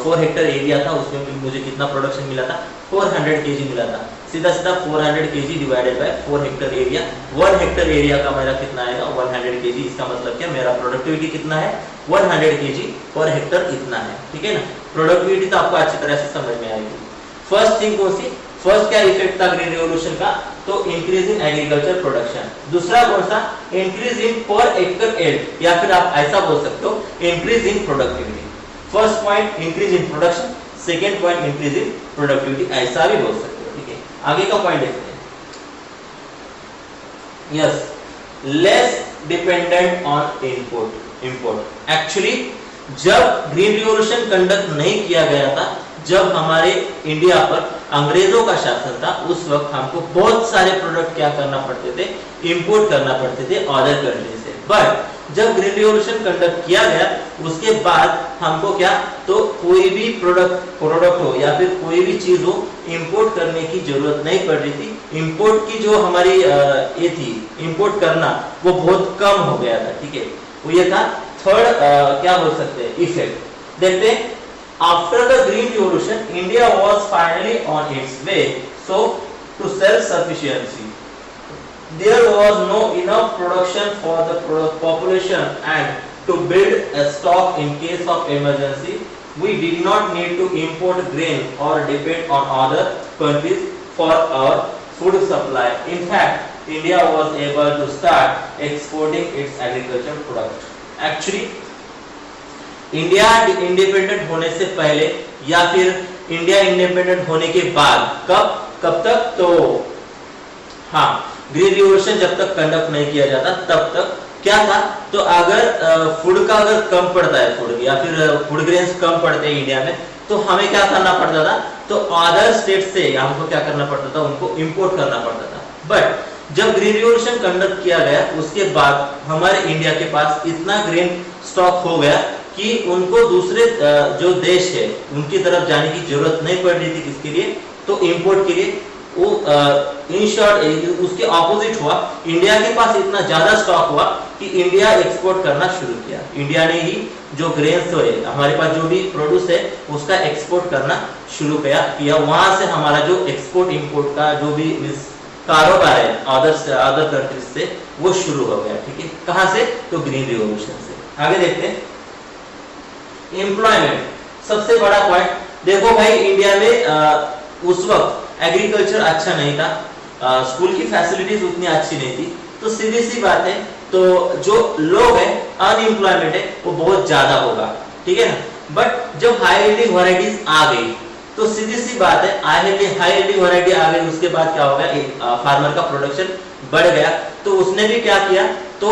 4 हेक्टर एरिया था, उसमें मुझे कितना प्रोडक्शन मिला था, 400 केजी मिला था। सीधा 400 KG divided by 4 Hector area, 1 Hector area का मेरा कितना आएगा, 100 केजी। इसका मतलब क्या, मेरा प्रोडक्टिविटी कितना है, 100 केजी पर हेक्टर इतना है, ठीक है ना। प्रोडक्टिविटी तो आपको अच्छी तरह से समझ में आएगी। फर्स्ट थिंग कौन सी, फर्स्ट क्या इफेक्ट था ग्रीन रिवॉल्यूशन का, तो इंक्रीज इन एग्रीकल्चर प्रोडक्शन। दूसरा कौन सा, इंक्रीज इन पर एकड़ यील्ड, या फिर आप ऐसा बोल सकते हो, increase in productivity. First point increase in production, second point increase in productivity, ऐसा भी बोल सकते हो, ठीक है। आगे का पॉइंट देखते हैं, yes, less dependent on import. Actually जब ग्रीन रिवॉल्यूशन कंडक्ट नहीं किया गया था, जब हमारे इंडिया पर अंग्रेजों का शासन था, उस वक्त हमको बहुत सारे प्रोडक्ट क्या करना पड़ते थे, इंपोर्ट करना पड़ते थे अदर कंट्री से। बट जब ग्रीन रिवॉल्यूशन कंडक्ट किया गया, उसके बाद हमको क्या, तो कोई भी प्रोडक्ट हो या फिर कोई भी चीज हो, इंपोर्ट करने की जरूरत नहीं पड़ रही थी। इंपोर्ट की जो हमारी ये थी, इंपोर्ट करना, वो बहुत कम हो गया था, ठीक है। वो ये था थर्ड क्या बोल सकते हैं, इफेक्ट। देखते हैं, after the green revolution, India was finally on its way to self-sufficiency. There was no enough production for the population and to build a stock in case of emergency. We did not need to import grain or depend on other countries for our food supply. In fact, India was able to start exporting its agricultural product. Actually, India independent होने से पहले या फिर इंडिया इंडिपेंडेंट होने के बाद, कब तक, तो हाँ, ग्रीन रिवॉल्यूशन जब तक कंडक्ट नहीं किया जाता तब तक क्या था, तो अगर फूड का अगर कम पड़ता है, फूड या फिर फूड ग्रेन्स कम पड़ते हैं इंडिया में, तो हमें क्या करना पड़ता था, तो अदर स्टेट से हमको क्या करना पड़ता था, उनको इंपोर्ट करना पड़ता था। बट जब ग्रीन रिवॉल्यूशन कंडक्ट किया गया, उसके बाद हमारे इंडिया के पास इतना ग्रेन स्टॉक हो गया कि उनको दूसरे जो देश है उनकी तरफ जाने की जरूरत नहीं पड़ रही थी, किसके लिए, तो इंपोर्ट के लिए। वो इन शॉर्ट उसके ऑपोजिट हुआ, इंडिया के पास इतना ज्यादा स्टॉक हुआ कि इंडिया एक्सपोर्ट करना शुरू किया। इंडिया ने ही जो ग्रेन्स है हमारे पास जो भी प्रोड्यूस है उसका एक्सपोर्ट करना शुरू किया। वहां से हमारा जो एक्सपोर्ट इंपोर्ट का जो भी कारोबार है अदर कंट्रीज से वो शुरू हो गया। ठीक है, कहां से? तो ग्रीन रिवॉल्यूशन से। आगे देखते हैं एम्प्लॉयमेंट, सबसे बड़ा पॉइंट। देखो भाई इंडिया में उस वक्त एग्रीकल्चर अच्छा नहीं था, स्कूल की फैसिलिटीज उतनी अच्छी नहीं थी, तो सीधी सी बात है तो जो लोग हैं अनएम्प्लॉयमेंट है वो बहुत ज्यादा होगा। ठीक है ना, बट जब हाई यील्डिंग वैरायटीज आ गई तो सीधी सी बात है हाई यील्डिंग वैरायटी आ गई, उसके बाद क्या हो गया, फार्मर का प्रोडक्शन बढ़ गया। तो उसने भी क्या किया, तो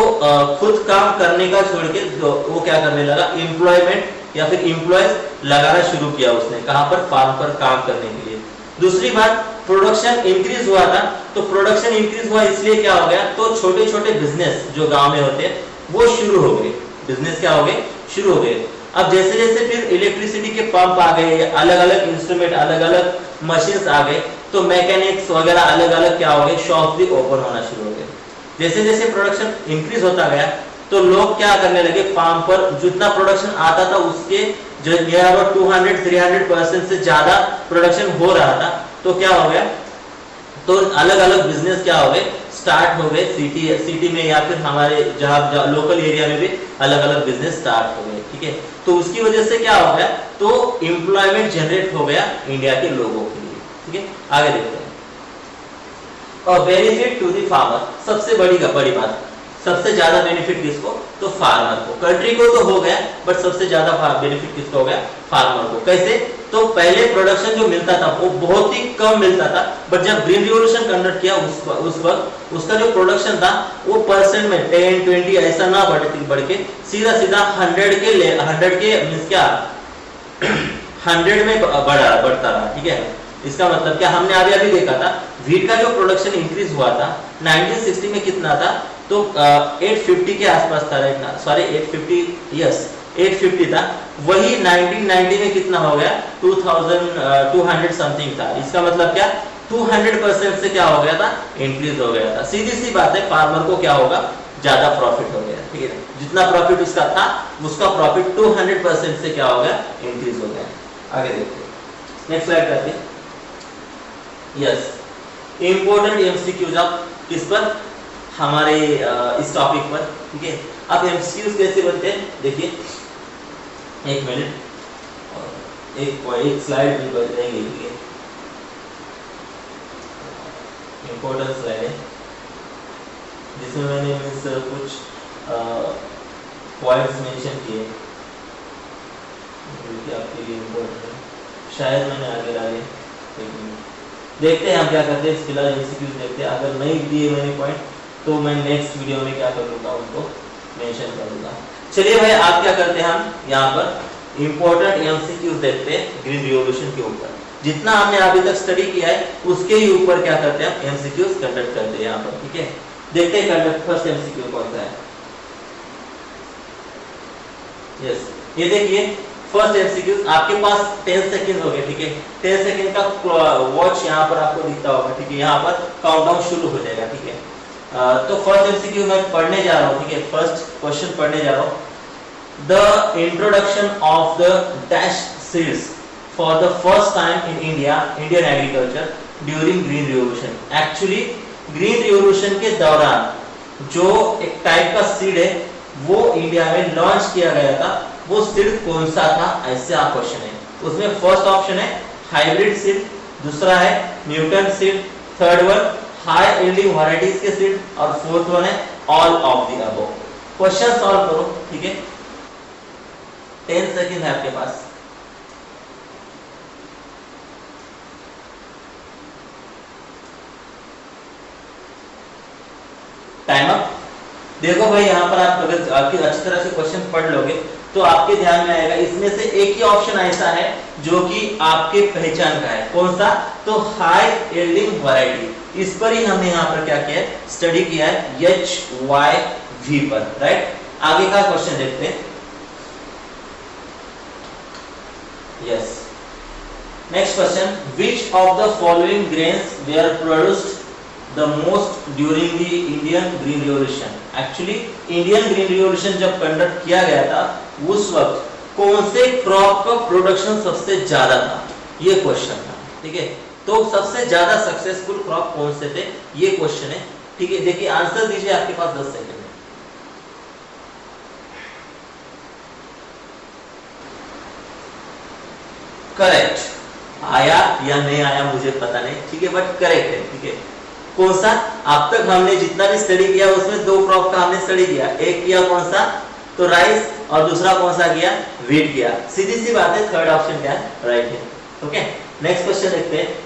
खुद काम करने का छोड़ के वो क्या करने लगा, एम्प्लॉयमेंट या फिर एम्प्लॉयज लगाना शुरू किया उसने, कहां पर? फार्म पर काम करने के लिए। दूसरी बात, प्रोडक्शन इंक्रीज हुआ था, तो प्रोडक्शन इंक्रीज हुआ इसलिए क्या हो गया, तो छोटे छोटे बिजनेस जो गांव में होते हैं वो शुरू हो गए। बिजनेस क्या हो गए? शुरू हो गए। अब जैसे जैसे फिर इलेक्ट्रिसिटी के पंप आ गए, अलग अलग इंस्ट्रूमेंट, अलग अलग मशीन्स आ गए, तो मैकेनिक्स वगैरह अलग अलग क्या हो गए, शॉप भी ओपन होना शुरू हो गए। जैसे जैसे प्रोडक्शन इंक्रीज होता गया तो लोग क्या करने लगे, फार्म पर जितना प्रोडक्शन आता था उसके जो नियर अबाउट 200-300% से ज्यादा प्रोडक्शन हो रहा था, तो क्या हो गया, तो अलग अलग बिजनेस क्या हो गए, स्टार्ट हो गए। सिटी में या फिर हमारे जहां लोकल एरिया में भी अलग अलग बिजनेस स्टार्ट हो गए। ठीक है, तो उसकी वजह से क्या हो गया, तो एम्प्लॉयमेंट जनरेट हो गया इंडिया के लोगों के लिए। ठीक है, आगे देखते हैं। और बेनिफिट टू द फार्मर, सबसे बड़ी बात, सबसे ज्यादा बेनिफिट किसको, तो फार्मर को। कंट्री को तो हो गया, बट सबसे ज्यादा बेनिफिट किसको हो गया, फार्मर को। कैसे? तो पहले प्रोडक्शन जो मिलता था वो बहुत ही कम मिलता था, बट जब ग्रीन रिवॉल्यूशन कंडक्ट किया उस वक्त उसका जो प्रोडक्शन था वो परसेंट में 10-20 ऐसा ना बढ़ के सीधा 100 के मींस क्या 100 में बढ़ता रहा। ठीक है, इसका मतलब क्या, हमने अभी देखा था व्हीट का जो प्रोडक्शन इंक्रीज हुआ था 1960 में कितना था, तो 850 के आसपास था, राइट? सॉरी 850 था। वही 1990 में कितना हो गया, 2200 समथिंग था। इसका मतलब क्या, 200% से क्या हो गया था, इंक्रीज हो गया था। सीधी सी बात है, फार्मर को क्या होगा, ज्यादा प्रॉफिट हो गया। ठीक है, जितना प्रॉफिट उसका था उसका प्रॉफिट 200% से क्या हो गया, इंक्रीज हो गया। आगे देखते हैं, नेक्स्ट स्लाइड करते हैं। यस, इंपॉर्टेंट एमसीक्यूज आप किस पर, हमारे इस टॉपिक पर। ठीक है, अब एमसीक्यूज कैसे बनते हैं, देखिए एक मिनट, एक स्लाइड भी बदलेंगे, इंपॉर्टेंट स्लाइड है जिसमें मैंने कुछ पॉइंट्स मेंशन किए जो कि आपके लिए इंपॉर्टेंट है, शायद मैंने आगे डाले। देखते हैं हम क्या करते हैं, फिलहाल एमसीक्यूज देखते हैं। अगर नहीं दिए मैंने पॉइंट तो मैं नेक्स्ट वीडियो में क्या करूँगा, उनको मेंशन करूँगा। चलिए भाई, आप क्या करते हैं, हम यहाँ पर इंपॉर्टेंट एमसीक्यूज देखते हैं ग्रीन रिवॉल्यूशन के ऊपर। जितना हमने अभी तक स्टडी किया है उसके ही ऊपर क्या करते हैं, हम एमसीक्यूज कंडक्ट करते हैं यहाँ पर। ठीक है, देखते हैं कंडक्ट फर्स्ट एमसीक्यू कौन सा है। यस, ये देखिए फर्स्ट एमसीक्यू, आपके पास 10 सेकंड हो गए। ठीक है, 10 सेकंड का वॉच यहाँ पर आपको दिखता होगा। ठीक है, यहाँ पर काउंटडाउन शुरू हो जाएगा। ठीक है, तो फर्स्ट एमसीक्यू मैं पढ़ने जा रहा हूँ। ठीक है, फर्स्ट क्वेश्चन पढ़ने जा रहा हूँ। The introduction of the dash seeds for the first time in Indian agriculture during green revolution. Actually green revolution के दौरान जो एक टाइप का सीड है वो इंडिया में लॉन्च किया गया था, वो सीड कौन सा था, ऐसे आप क्वेश्चन है। उसमें फर्स्ट ऑप्शन है हाइब्रिड सीड, दूसरा है mutant seed, third one high yielding varieties के सीड, और फोर्थ वन है all of the above. Question solve करो। ठीक है, 10 सेकंड है आपके पास। Time up. देखो भाई, यहाँ पर आप अगर आपकी अच्छी तरह से क्वेश्चन पढ़ लोगे तो आपके ध्यान में आएगा, इसमें से एक ही ऑप्शन ऐसा है जो कि आपके पहचान का है। कौन सा, तो हाई यील्डिंग वैरायटी। इस पर ही हमने यहाँ पर क्या किया है, स्टडी किया है HYV पर, राइट। आगे का क्वेश्चन देखते हैं। Yes, next question, which of the following grains were produced the most during the Indian green revolution. Actually Indian green revolution जब कंडक्ट किया गया था उस वक्त कौन से क्रॉप का प्रोडक्शन सबसे ज्यादा था, ये क्वेश्चन था, ठीक है। तो सबसे ज्यादा सक्सेसफुल क्रॉप कौन से थे, ये क्वेश्चन है, ठीक है। देखिए आंसर दीजिए, आपके पास 10 सेकंड है। करेक्ट, आया या नहीं आया मुझे पता नहीं, ठीक है, बट करेक्ट है, ठीक है। कौन सा, अब तक हमने जितना भी स्टडी किया उसमें दो क्रॉप का हमने स्टडी किया, एक किया कौन सा, तो राइस, और दूसरा कौन सा किया, व्हीट किया। सीधी सी बात है, थर्ड ऑप्शन क्या है, राइट है, ओके। नेक्स्ट क्वेश्चन देखते हैं।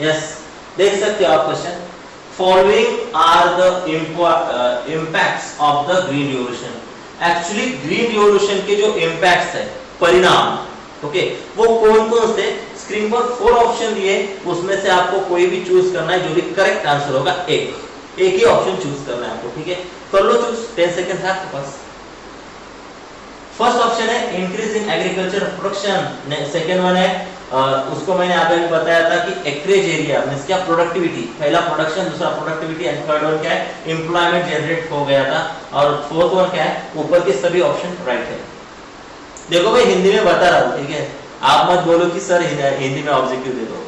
यस, देख सकते हो आप question, following are the impacts of the green revolution. Actually green revolution के जो इम्पैक्ट्स है, परिणाम, ओके, वो कौन कौन से, स्क्रीन पर 4 ऑप्शन दिए, उसमें से आपको कोई भी चूज करना है, जो भी करेक्ट आंसर होगा एक ही ऑप्शन चूज करना है आपको, ठीक है। कर लो चूज, 10 सेकंड है आपके पास। फर्स्ट ऑप्शन है increase in agriculture production, second one है उसको मैंने आपको बताया था कि एक्रेज एरिया मींस क्या, प्रोडक्टिविटी, पहला प्रोडक्शन, दूसरा प्रोडक्टिविटी, एंड थर्ड वन क्या है, एम्प्लॉयमेंट जनरेट हो गया था, और फोर्थ वन क्या है, ऊपर के सभी ऑप्शन राइट है। देखो भाई हिंदी में बता रहा हूँ, ठीक है, आप मत बोलो कि सर हिंदी में ऑब्जेक्टिव दे दो,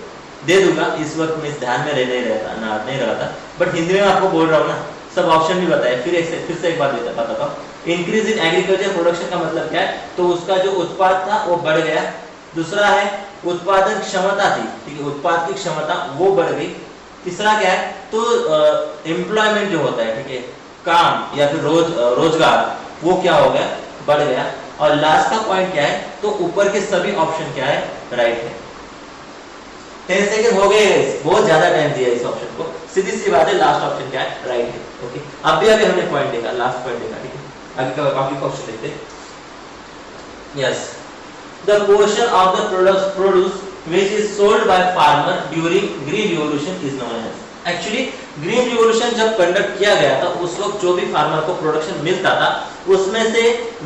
दे दूंगा, इस वक्त मैं ध्यान में नहीं रहा था, बट हिंदी में आपको बोल रहा हूँ ना, सब ऑप्शन भी बताए। फिर से एक बार बताता हूँ, इंक्रीज इन एग्रीकल्चर प्रोडक्शन का मतलब क्या है, तो उसका जो उत्पाद था वो बढ़ गया। दूसरा है उत्पादन क्षमता थी, ठीक है, उत्पाद की क्षमता वो बढ़ गई। तीसरा क्या है, तो एम्प्लॉयमेंट जो होता है, ठीक है, काम या फिर रोजगार, वो क्या हो गया, बढ़ गया। और लास्ट का पॉइंट क्या है, तो ऊपर के सभी ऑप्शन क्या है, राइट है। 10 सेकंड हो गए, बहुत ज्यादा टाइम दिया इस ऑप्शन को, सीधी सी बात है, लास्ट ऑप्शन क्या है, राइट है, ओके। अब भी अभी हमने पॉइंट देखा, लास्ट पॉइंट देखा, ठीक है। आगे का बाकी क्वेश्चन देखते हैं। Yes, the portion of the produce which is sold by farmer during green revolution is known as. Actually green revolution जब कंडक्ट किया गया था उस वक्त जो भी फार्मर को प्रोडक्शन मिलता था उसमें से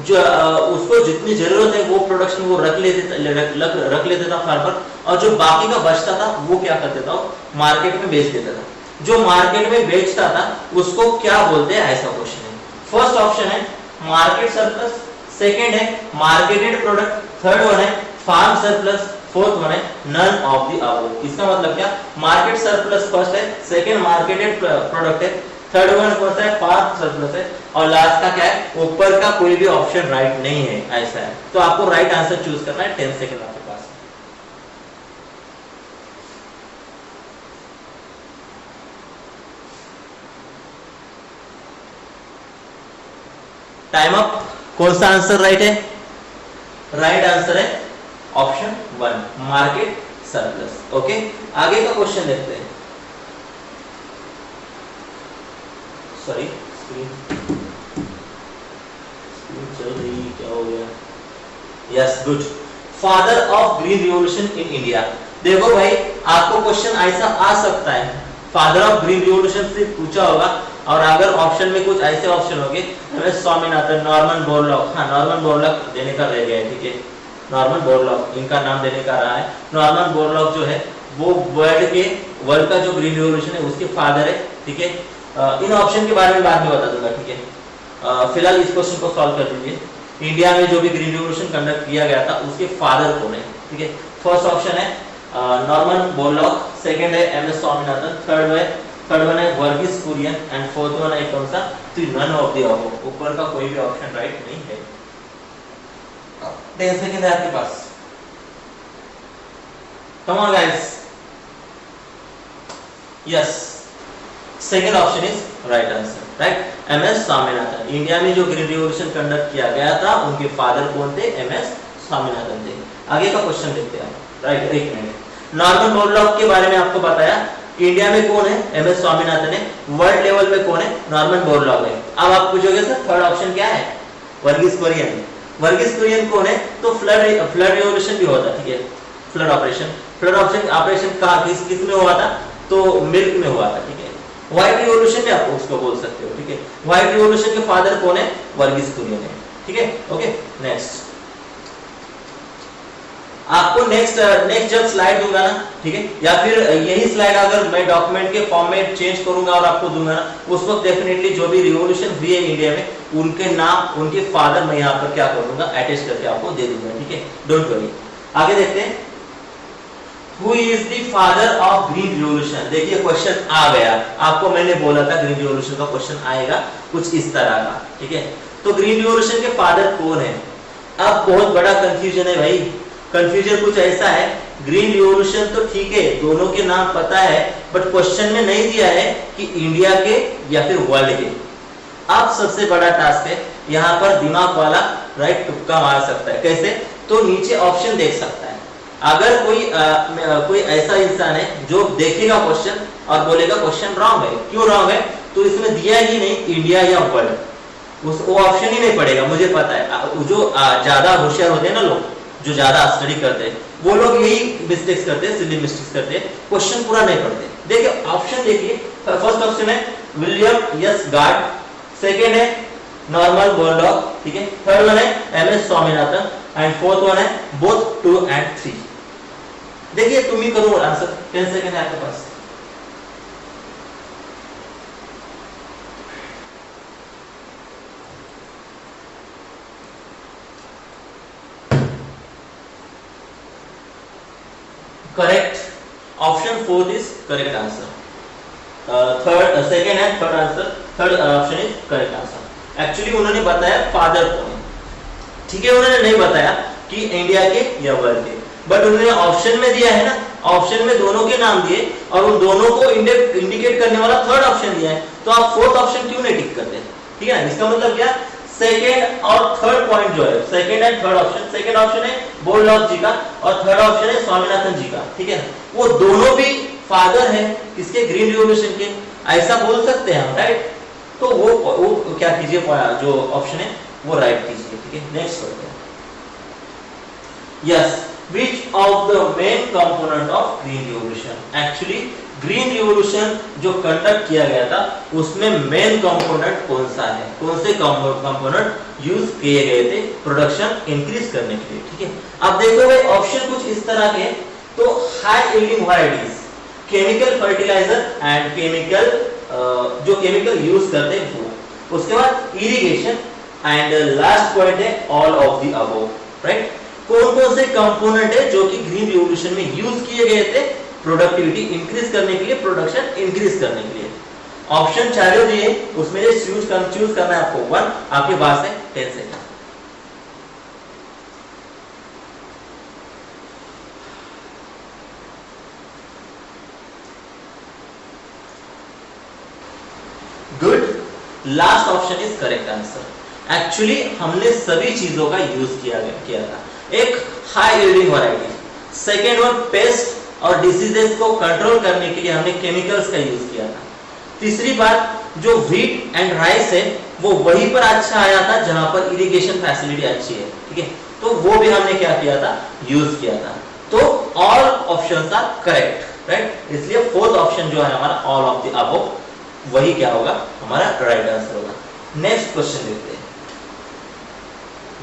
जो उसको जितनी जरूरत है वो प्रोडक्शन वो रख लेते था फार्मर, और जो बाकी का बचता था वो क्या कर देता, मार्केट में बेच देता था। जो मार्केट में बेचता था उसको क्या बोलते हैं, ऐसा क्वेश्चन है। फर्स्ट ऑप्शन है मार्केट सरप्लस, सेकंड है मार्केटेड प्रोडक्ट, थर्ड वन है फार्म सरप्लस, फोर्थ वन है नन ऑफ द अबव। इसका मतलब क्या, मार्केट सरप्लस फर्स्ट है, सेकंड मार्केटेड प्रोडक्ट है, थर्ड वन कौन सा है, फार्म सरप्लस है, और लास्ट का क्या है, ऊपर का कोई भी ऑप्शन राइट नहीं है, ऐसा है। तो आपको राइट आंसर चूज करना है। 10 सेकंड आपके पास। Time up. कौन सा आंसर राइट है, राइट आंसर है ऑप्शन 1 मार्केट सरप्लस, ओके। आगे का क्वेश्चन देखते हैं। सॉरी स्क्रीन चल रही, क्या हो गया। Yes good, father of green revolution in India. देखो भाई आपको क्वेश्चन ऐसा आ सकता है, फादर ऑफ ग्रीन रिवॉल्यूशन से पूछा होगा, और अगर ऑप्शन में कुछ ऐसे ऑप्शन होंगे, हमें स्वामीनाथन, नॉर्मन बोरलॉग, हाँ नॉर्मन बोरलॉग देने का रह गया है, ठीक है, नॉर्मन बोरलॉग इनका नाम देने का रहा है। नॉर्मन बोरलॉग जो है वो वर्ल्ड का जो ग्रीन रिवॉल्यूशन है उसके फादर है, ठीक है। इन ऑप्शन के बारे में बाद में बता दूंगा, ठीक है। फिलहाल इस क्वेश्चन को सॉल्व कर दीजिए। इंडिया में जो भी ग्रीन रिवॉल्यूशन कंडक्ट किया गया था उसके फादर कौन है, ठीक है। फर्स्ट ऑप्शन है नॉर्मन बोरलॉग, सेकंड है एमएस स्वामीनाथन, थर्ड वन है Verghese Kurien, and fourth one है कौन सा, तो नन ऑफ द अबव। ऊपर का कोई भी ऑप्शन राइट नहीं है। 10 सेकंड है आपके पास। Come on guys. Yes, second option is right answer, right, MS Swaminathan. India में जो ग्रीन रिवॉल्यूशन कंडक्ट किया गया था उनके फादर कौन थे, एमएस स्वामीनाथन थे। आगे का क्वेश्चन देखते हैं, राइट। एक मिनट, नॉर्मन बोरलॉग के बारे में आपको बताया, इंडिया में कौन है, एमएस स्वामीनाथन है, वर्ल्ड लेवल पे कौन है, नॉर्मन बोरलॉग है। अब आप पूछोगे सर थर्ड ऑप्शन क्या है, वर्गीस कुरियन। वर्गीस कुरियन कौन है, तो फ्लड रिवॉल्यूशन भी होता है, ठीक है, फ्लड ऑपरेशन कहाँ किस में हुआ था, तो मिल्क में हुआ था, ठीक है। व्हाइट रिवॉल्यूशन में आप उसको बोल सकते हो, ठीक है। व्हाइट रिवॉल्यूशन के फादर कौन है, वर्गीस कुरियन है, ठीक है, ओके। नेक्स्ट आपको नेक्स्ट जब स्लाइड दूंगा ना, ठीक है, या फिर यही स्लाइड अगर मैं डॉक्यूमेंट के फॉर्म में चेंज करूंगा और आपको दूंगा ना, उस वक्त डेफिनेटली जो भी रिवॉल्यूशन हुई है इंडिया में, उनके नाम, उनके फादर मैं यहाँ पर क्या कर दूंगा, अटैच करके आपको दे दूंगा, ठीक है, डोंट वरी। आगे देखते हैं, Who is the father of green revolution? देखिए क्वेश्चन आ गया, आपको मैंने बोला था ग्रीन रिवॉल्यूशन का क्वेश्चन आएगा कुछ इस तरह का, ठीक है। तो ग्रीन रिवॉल्यूशन के फादर कौन है? अब बहुत बड़ा कंफ्यूजन है भाई, कंफ्यूजन कुछ ऐसा है, ग्रीन रिवॉल्यूशन तो ठीक है, दोनों के नाम पता है, बट क्वेश्चन में नहीं दिया है कि इंडिया के या फिर वर्ल्ड के। अब सबसे बड़ा टास्क है, यहाँ पर दिमाग वाला राइट तुक्का मार सकता है। कैसे? तो नीचे ऑप्शन देख सकता है। अगर कोई ऐसा इंसान है जो देखेगा क्वेश्चन और बोलेगा क्वेश्चन रॉन्ग है, क्यों रॉन्ग है, तो इसमें दिया ही नहीं इंडिया या वर्ल्ड, वो ऑप्शन ही नहीं पड़ेगा, मुझे पता है। जो ज्यादा होशियार होते हैं ना लोग, जो ज्यादा स्टडी करते हैं, वो लोग यही मिस्टेक्स करते हैं, सिली मिस्टेक्स करते हैं, क्वेश्चन पूरा नहीं पढ़ते। देखिए ऑप्शन देखिए, फर्स्ट ऑप्शन है विलियम एस गार्ड, सेकेंड है नॉर्मन बोरलॉग, ठीक है, थर्ड वन है MS Swaminathan and fourth one है बोथ 2 and 3। देखिए तुम ही करो आंसर, 10 सेकंड है आपके पास। Correct, option 4 is correct answer. Third second है third answer, third option is correct answer. Actually उन्होंने बताया फादर कौन है, ठीक है, उन्होंने नहीं बताया कि इंडिया के या वर्ल्ड के, बट उन्होंने ऑप्शन में दिया है ना, ऑप्शन में दोनों के नाम दिए और उन दोनों को इंडिकेट करने वाला थर्ड ऑप्शन दिया है, तो आप फोर्थ ऑप्शन क्यों नहीं टिक करते? ठीक है, इसका मतलब क्या, सेकेंड और थर्ड पॉइंट जो है, second and third option, second option है बोरलॉग जी का और थर्ड ऑप्शन है स्वामीनाथन जी का, ठीक है, वो दोनों भी फादर है किसके, ग्रीन रिवॉल्यूशन के, ऐसा बोल सकते हैं हम, राइट। तो वो क्या कीजिए, जो ऑप्शन है वो राइट कीजिए, ठीक है। Next question, yes, which of the main component of green revolution? Actually green revolution जो कंडक्ट किया गया था उसमें मेन कंपोनेंट कौन सा है, कौन से कंपोनेंट यूज किए गए थे प्रोडक्शन इंक्रीज करने के लिए, ठीक है। अब देखोगे ऑप्शन कुछ इस तरह के, तो high yielding varieties, chemical fertilizer and chemical जो केमिकल यूज करते हैं वो, उसके बाद इरिगेशन एंड लास्ट पॉइंट है all of the above, right. कौन कौन से कंपोनेंट है जो कि ग्रीन रिवॉल्यूशन में यूज किए गए थे प्रोडक्टिविटी इंक्रीज करने के लिए, प्रोडक्शन इंक्रीज करने के लिए? ऑप्शन चारों दिए, उसमें से चूज करना है आपको वन, आपके पास है 10 second. Good, last option is correct answer. Actually हमने सभी चीजों का यूज किया था। एक high yielding variety, second one paste और डिसीजेस को कंट्रोल करने के लिए हमने केमिकल्स का यूज किया था। तीसरी बात, जो व्हीट एंड राइस है वो वहीं पर अच्छा आया था जहां पर इरिगेशन फैसिलिटी अच्छी है, ठीक है, तो वो भी हमने क्या किया था, यूज किया था। तो all options are correct, right, इसलिए फोर्थ ऑप्शन जो है हमारा ऑल ऑफ द अबव, वही क्या होगा, हमारा राइट आंसर होगा। नेक्स्ट क्वेश्चन देखते हैं।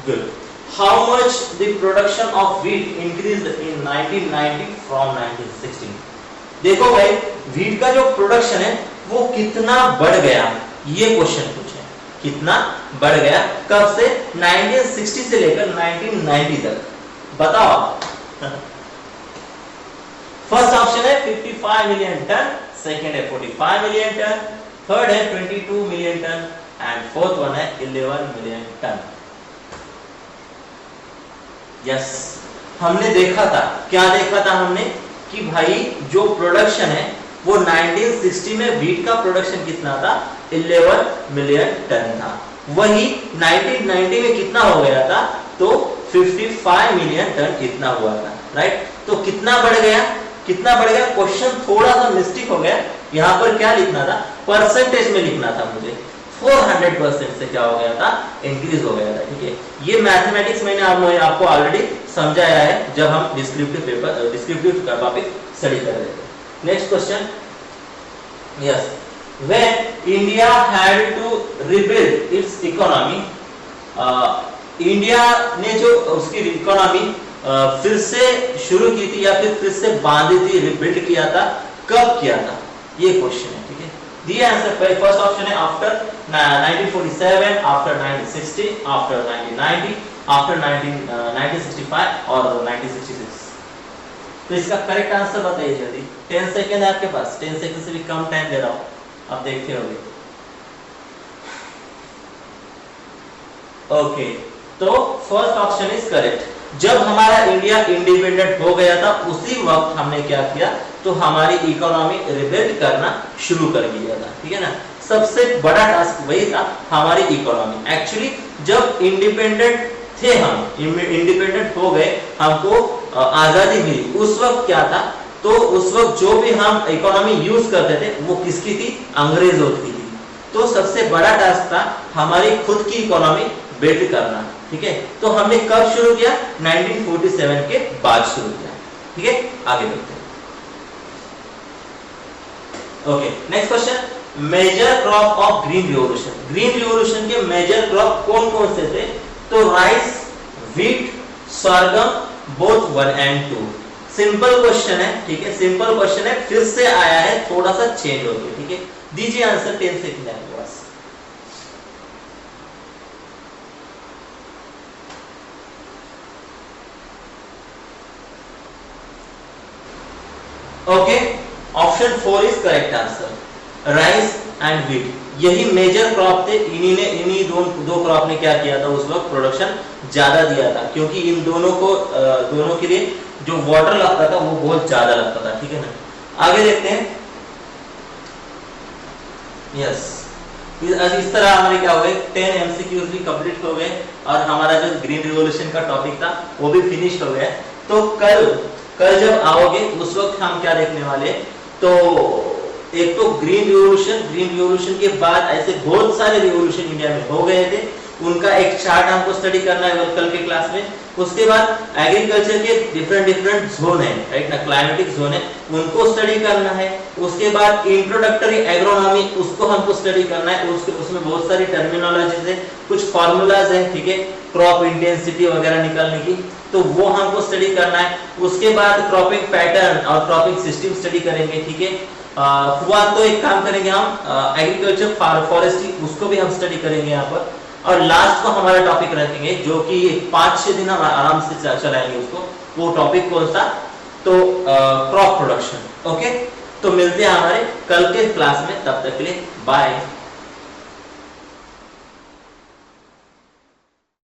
Good, how much the production of wheat increased in 1990 from 1916? देखो भाई, wheat का जो प्रोडक्शन है वो कितना बढ़ गया, ये क्वेश्चन पूछे, कितना बढ़ गया, कब से, 1960 से लेकर 1990 तक, बताओ। फर्स्ट ऑप्शन है 55 मिलियन टन, सेकेंड है 45 मिलियन टन, थर्ड है 22 million ton and fourth one है 11 मिलियन टन। यस, हमने देखा था, क्या देखा था हमने, कि भाई जो प्रोडक्शन है वो 1960 में व्हीट का प्रोडक्शन कितना था, 11 मिलियन टन था, वही 1990 में कितना हो गया था, तो 55 मिलियन टन इतना हुआ था, राइट। तो कितना बढ़ गया, कितना बढ़ गया, क्वेश्चन थोड़ा सा मिस्टेक हो गया, यहाँ पर क्या लिखना था, परसेंटेज में लिखना था मुझे, 400% से क्या हो गया था, इंक्रीज हो गया था, ठीक है। ये मैथमेटिक्स मैंने आपको ऑलरेडी समझाया है जब हम डिस्क्रिप्टिव टॉपिक स्टडी कर रहे थे। Next question, yes, when India had to rebuild its economy, India ने जो उसकी इकोनॉमी फिर से शुरू की थी या फिर से बांधी थी, रिबिल्ड किया था, कब किया था, ये क्वेश्चन है, ठीक है। दिया आंसर फर्स्ट ऑप्शन है आफ्टर 1947, आफ्टर 1960, आफ्टर 1990, आफ्टर 1965 और 1966। तो इसका करेक्ट आंसर बताइए जल्दी। 10 सेकेंड है आपके पास, 10 सेकेंड से भी कम टाइम दे रहा हूं, आप देखते होंगे। ओके, तो फर्स्ट ऑप्शन इज करेक्ट। जब हमारा इंडिया इंडिपेंडेंट हो गया था उसी वक्त हमने क्या किया, तो हमारी इकोनॉमी रिबिल्ड करना शुरू कर दिया था, ठीक है ना। सबसे बड़ा टास्क वही था, हमारी इकोनॉमी। एक्चुअली जब इंडिपेंडेंट थे, हम इंडिपेंडेंट हो गए, हमको आजादी मिली, उस वक्त क्या था, तो उस वक्त जो भी हम इकोनॉमी यूज करते थे वो किसकी थी, अंग्रेजों की थी। तो सबसे बड़ा टास्क था हमारी खुद की इकोनॉमी बिल्ड करना, ठीक है। तो हमने कब शुरू किया, 1947 के बाद शुरू किया, ठीक है। आगे बढ़ते हैं। Okay, next question, major crop of green revolution. Green revolution के मेजर क्रॉप कौन कौन से थे, तो rice, wheat, sorghum, both 1 and 2। Simple question है, ठीक है, सिंपल क्वेश्चन है, फिर से आया है, थोड़ा सा चेंज हो गया, ठीक है। दीजिए आंसर, 10 सेकंड आपके पास। Okay, option 4 is correct answer, rice and wheat, यही मेजर क्रॉप थे। इन्हीं दो क्रॉप ने क्या किया था, उस वक्त प्रोडक्शन ज्यादा दिया था, क्योंकि इन दोनों के लिए जो वाटर लगता था वो बहुत ज्यादा लगता था, ठीक है ना। आगे देखते हैं। यस, इस तरह हमारे क्या हो गए, 10 MCQs भी कंप्लीट हो गए और हमारा जो ग्रीन रिवॉल्यूशन का टॉपिक था वो भी फिनिश हो गया। तो कल जब आओगे उस वक्त हम क्या देखने वाले, तो एक तो ग्रीन रिवॉल्यूशन के बाद ऐसे बहुत सारे रिवॉल्यूशन इंडिया में हो गए थे, उनका एक चार्ट हमको स्टडी करना है कल के क्लास में। उसके बाद एग्रीकल्चर के डिफरेंट जोन है, राइट ना, क्लाइमेटिक जोन है, उनको स्टडी करना है। उसके बाद इंट्रोडक्टरी एग्रोनॉमी, उसको हमको स्टडी करना है। उसमें बहुत सारी टर्मिनोलॉजीज है, कुछ फार्मूलाज है, ठीक है, क्रॉप इंटेंसिटी वगैरह निकालने की, तो वो हमको स्टडी करना है। उसके बाद क्रॉपिंग पैटर्न और क्रॉपिंग सिस्टम स्टडी करेंगे, ठीक है। हुआ तो एक काम करेंगे हम, एग्रीकल्चर फॉरेस्ट्री, उसको भी हम स्टडी करेंगे यहाँ पर। और लास्ट को हमारा टॉपिक रखेंगे जो कि 5-6 दिन हम आराम से चलाएंगे उसको। वो टॉपिक कौन सा, तो क्रॉप प्रोडक्शन। ओके, तो मिलते हैं हमारे कल के क्लास में, तब तक के लिए बाय।